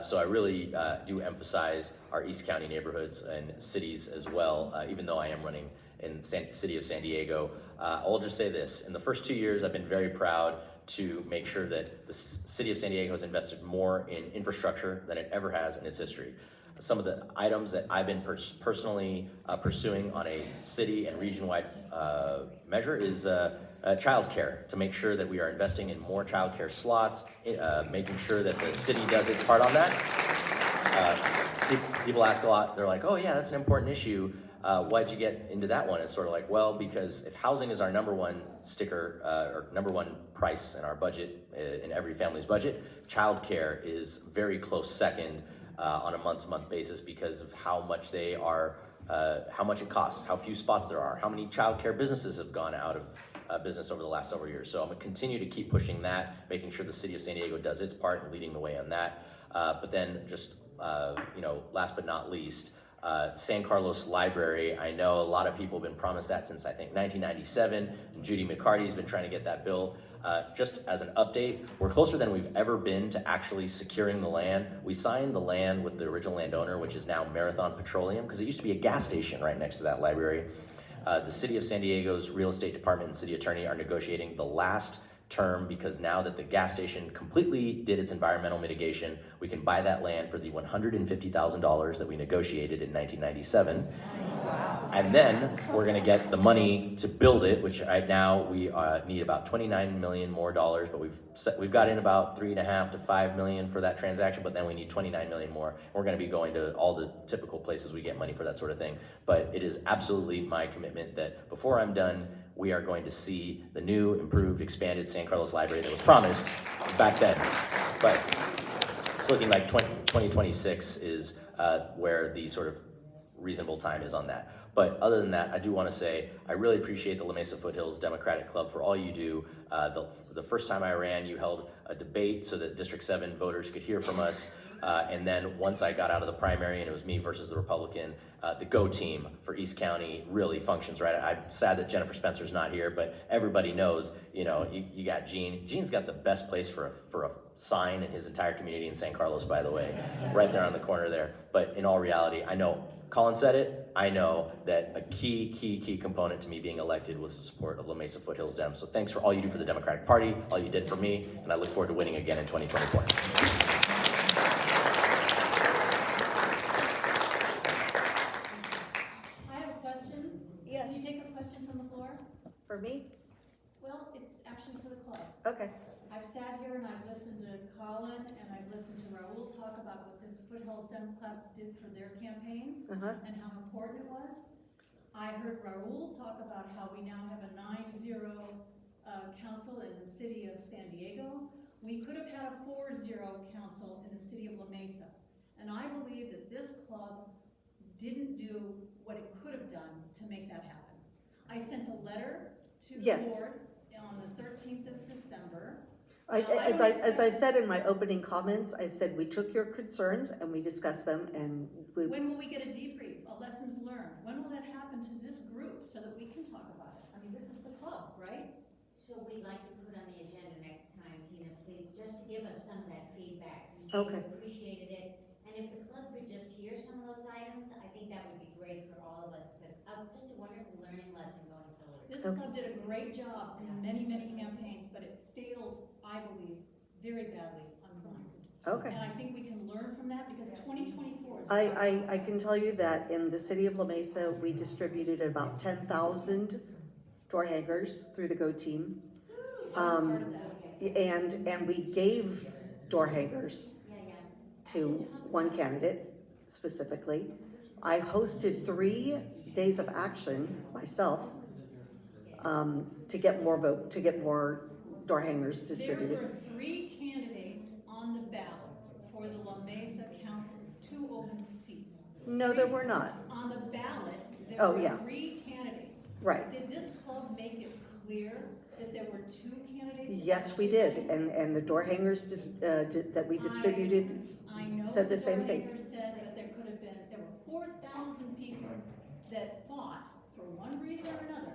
So I really do emphasize our East County neighborhoods and cities as well, even though I am running in city of San Diego. I'll just say this, in the first 2 years, I've been very proud to make sure that the city of San Diego has invested more in infrastructure than it ever has in its history. Some of the items that I've been personally pursuing on a city and region-wide measure is childcare, to make sure that we are investing in more childcare slots, making sure that the city does its part on that. People ask a lot, they're like, oh yeah, that's an important issue. Why'd you get into that one? It's sort of like, well, because if housing is our number one sticker, or number one price in our budget, in every family's budget, childcare is very close second on a month-to-month basis because of how much they are, how much it costs, how few spots there are, how many childcare businesses have gone out of business over the last several years. So I'm gonna continue to keep pushing that, making sure the city of San Diego does its part and leading the way on that. But then just, last but not least, San Carlos Library. I know a lot of people have been promised that since I think 1997. And Judy McCarty's been trying to get that built. Just as an update, we're closer than we've ever been to actually securing the land. We signed the land with the original landowner, which is now Marathon Petroleum, because it used to be a gas station right next to that library. The city of San Diego's real estate department and city attorney are negotiating the last term, because now that the gas station completely did its environmental mitigation, we can buy that land for the $150,000 that we negotiated in 1997. And then we're gonna get the money to build it, which right now we need about 29 million more dollars, but we've got in about 3.5 to 5 million for that transaction, but then we need 29 million more. We're gonna be going to all the typical places we get money for that sort of thing. But it is absolutely my commitment that before I'm done, we are going to see the new, improved, expanded San Carlos Library that was promised back then. But it's looking like 2026 is where the sort of reasonable time is on that. But other than that, I do want to say I really appreciate the La Mesa-Foothills Democratic Club for all you do. The first time I ran, you held a debate so that District 7 voters could hear from us. And then once I got out of the primary and it was me versus the Republican, the GO team for East County really functions, right? I'm sad that Jennifer Spencer's not here, but everybody knows, you know, you got Gene. Gene's got the best place for a sign in his entire community in San Carlos, by the way, right there on the corner there. But in all reality, I know Colin said it, I know that a key component to me being elected was the support of La Mesa Foothills Dem. So thanks for all you do for the Democratic Party, all you did for me, and I look forward to winning again in 2024. I have a question. Yes. Can you take a question from the floor? For me? Well, it's actually for the club. Okay. I've sat here and I've listened to Colin and I've listened to Raul talk about what this Foothills Dem Club did for their campaigns and how important it was. I heard Raul talk about how we now have a 9-0 council in the city of San Diego. We could have had a 4-0 council in the city of La Mesa. And I believe that this club didn't do what it could have done to make that happen. I sent a letter to the board on the 13th of December. As I said in my opening comments, I said we took your concerns and we discussed them and when will we get a debrief, a lessons learned? When will that happen to this group so that we can talk about it? I mean, this is the club, right? So we'd like to put on the agenda next time, Tina, please, just to give us some of that feedback. Okay. We appreciated it. And if the club could just hear some of those items, I think that would be great for all of us. It's just a wonderful learning lesson going forward. This club did a great job in many campaigns, but it failed, I believe, very badly on one. Okay. And I think we can learn from that because 2024 is. I can tell you that in the city of La Mesa, we distributed about 10,000 door hangers through the GO team. And we gave door hangers to one candidate specifically. I hosted 3 days of action myself to get more door hangers distributed. There were 3 candidates on the ballot for the La Mesa Council, 2 open seats. No, there were not. On the ballot, there were 3 candidates. Right. Did this club make it clear that there were 2 candidates? Yes, we did, and the door hangers that we distributed said the same thing. I know the door hanger said that there were 4,000 people that thought, for one reason or another,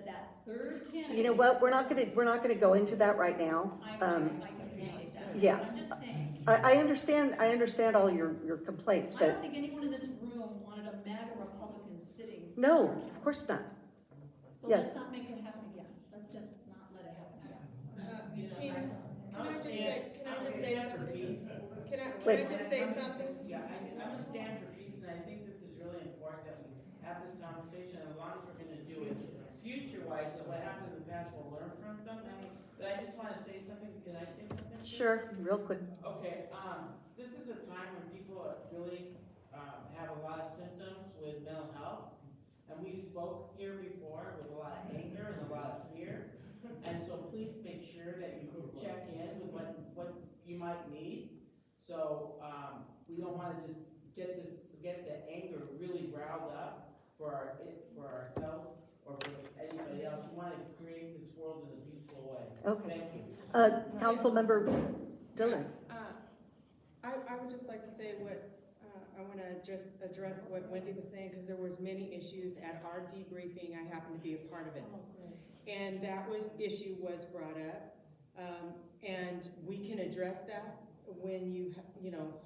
that 3rd candidate. You know what? We're not gonna go into that right now. I can appreciate that. Yeah. I'm just saying. I understand all your complaints, I but don't think anyone in this room wanted a MAGA Republican sitting. no, of course not. So Yes. let's not make it happen again. Let's just not let it happen again. Tina, can I just say something? Can Wait. I just say something? Yeah, I'm a stand for peace, and I think this is really important that we have this conversation, and as long as we're gonna do it future-wise, so what happened in the past, we'll learn from something. But I just wanna say something, can I say something? Sure, real quick. Okay, this is a time when people really, have a lot of symptoms with mental health. And we've spoke here before with a lot of anger and a lot of fear. And so please make sure that you check in with what you might need. So, we don't wanna just get the anger really riled up for ourselves or for anybody else. We wanna create this world in a peaceful way. Okay. Thank you. Councilmember Dillon. I would just like to say I want to just address what Wendy was saying, because there was many issues at our debriefing. I happened to be a part of it. And that issue was brought up. And we can address that when you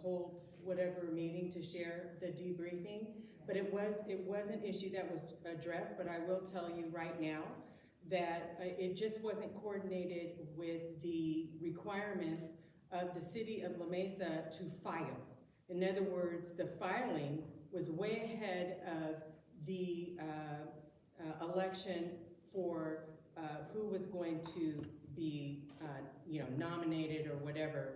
hold whatever meeting to share the debriefing. But it was an issue that was addressed, but I will tell you right now that it just wasn't coordinated with the requirements of the city of La Mesa to file. In other words, the filing was way ahead of the election for who was going to be, nominated or whatever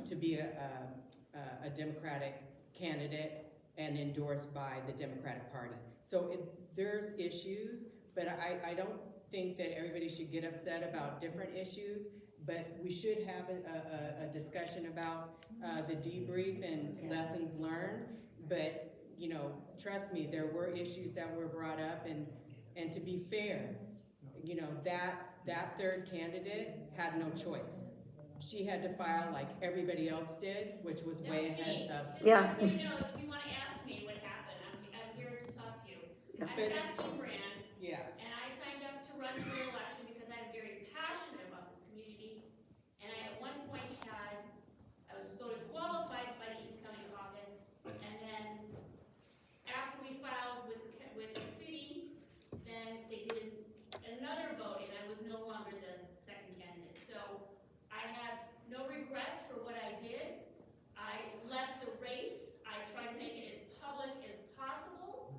to be a Democratic candidate and endorsed by the Democratic Party. So there's issues, but I don't think that everybody should get upset about different issues, but we should have a discussion about the debrief and lessons learned. But, trust me, there were issues that were brought up, and to be fair, that third candidate had no choice. She had to file like everybody else did, which was way ahead of. Yeah. Just so you know, if you want to ask me what happened, I'm here to talk to you. Yeah. I'm Kathleen Brand. Yeah. And I signed up to run for election because I'm very passionate about this community. And I at one point I was voted qualified by the East County Caucus. And then after we filed with the city, then they did another vote and I was no longer the second candidate. So I have no regrets for what I did. I left the race. I tried to make it as public as possible.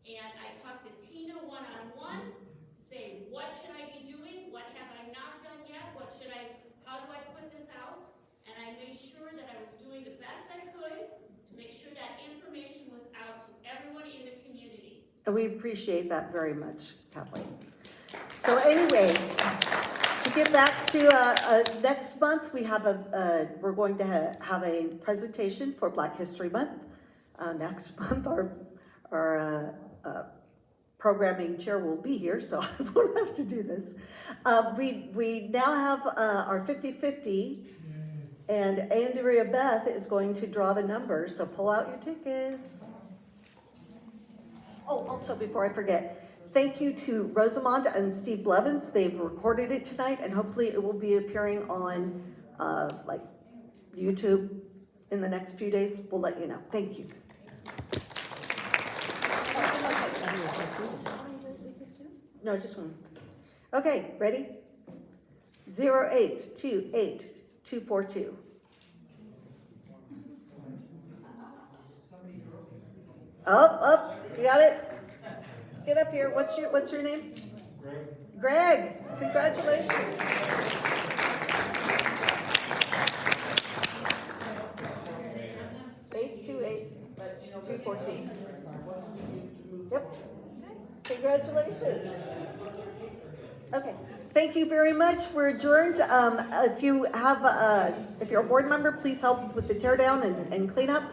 And I talked to Tina one-on-one to say, what should I be doing? What have I not done yet? How do I put this out? And I made sure that I was doing the best I could to make sure that information was out to everyone in the community. And we appreciate that very much, Kathleen. So anyway, to get back to next month, we have we're going to have a presentation for Black History Month. Next month, our programming chair will be here, so I won't have to do this. We now have our 50-50, and Andrea Beth is going to draw the numbers, so pull out your tickets. Oh, also, before I forget, thank you to Rosamond and Steve Blevins. They've recorded it tonight, and hopefully it will be appearing on YouTube in the next few days. We'll let you know. Thank you. No, just one. Okay, ready? 0828242. Up, you got it? Get up here. What's your name? Greg. Congratulations. $828,214. Yep. Congratulations. Okay. Thank you very much. We're adjourned. If you're a board member, please help with the tear down and clean up.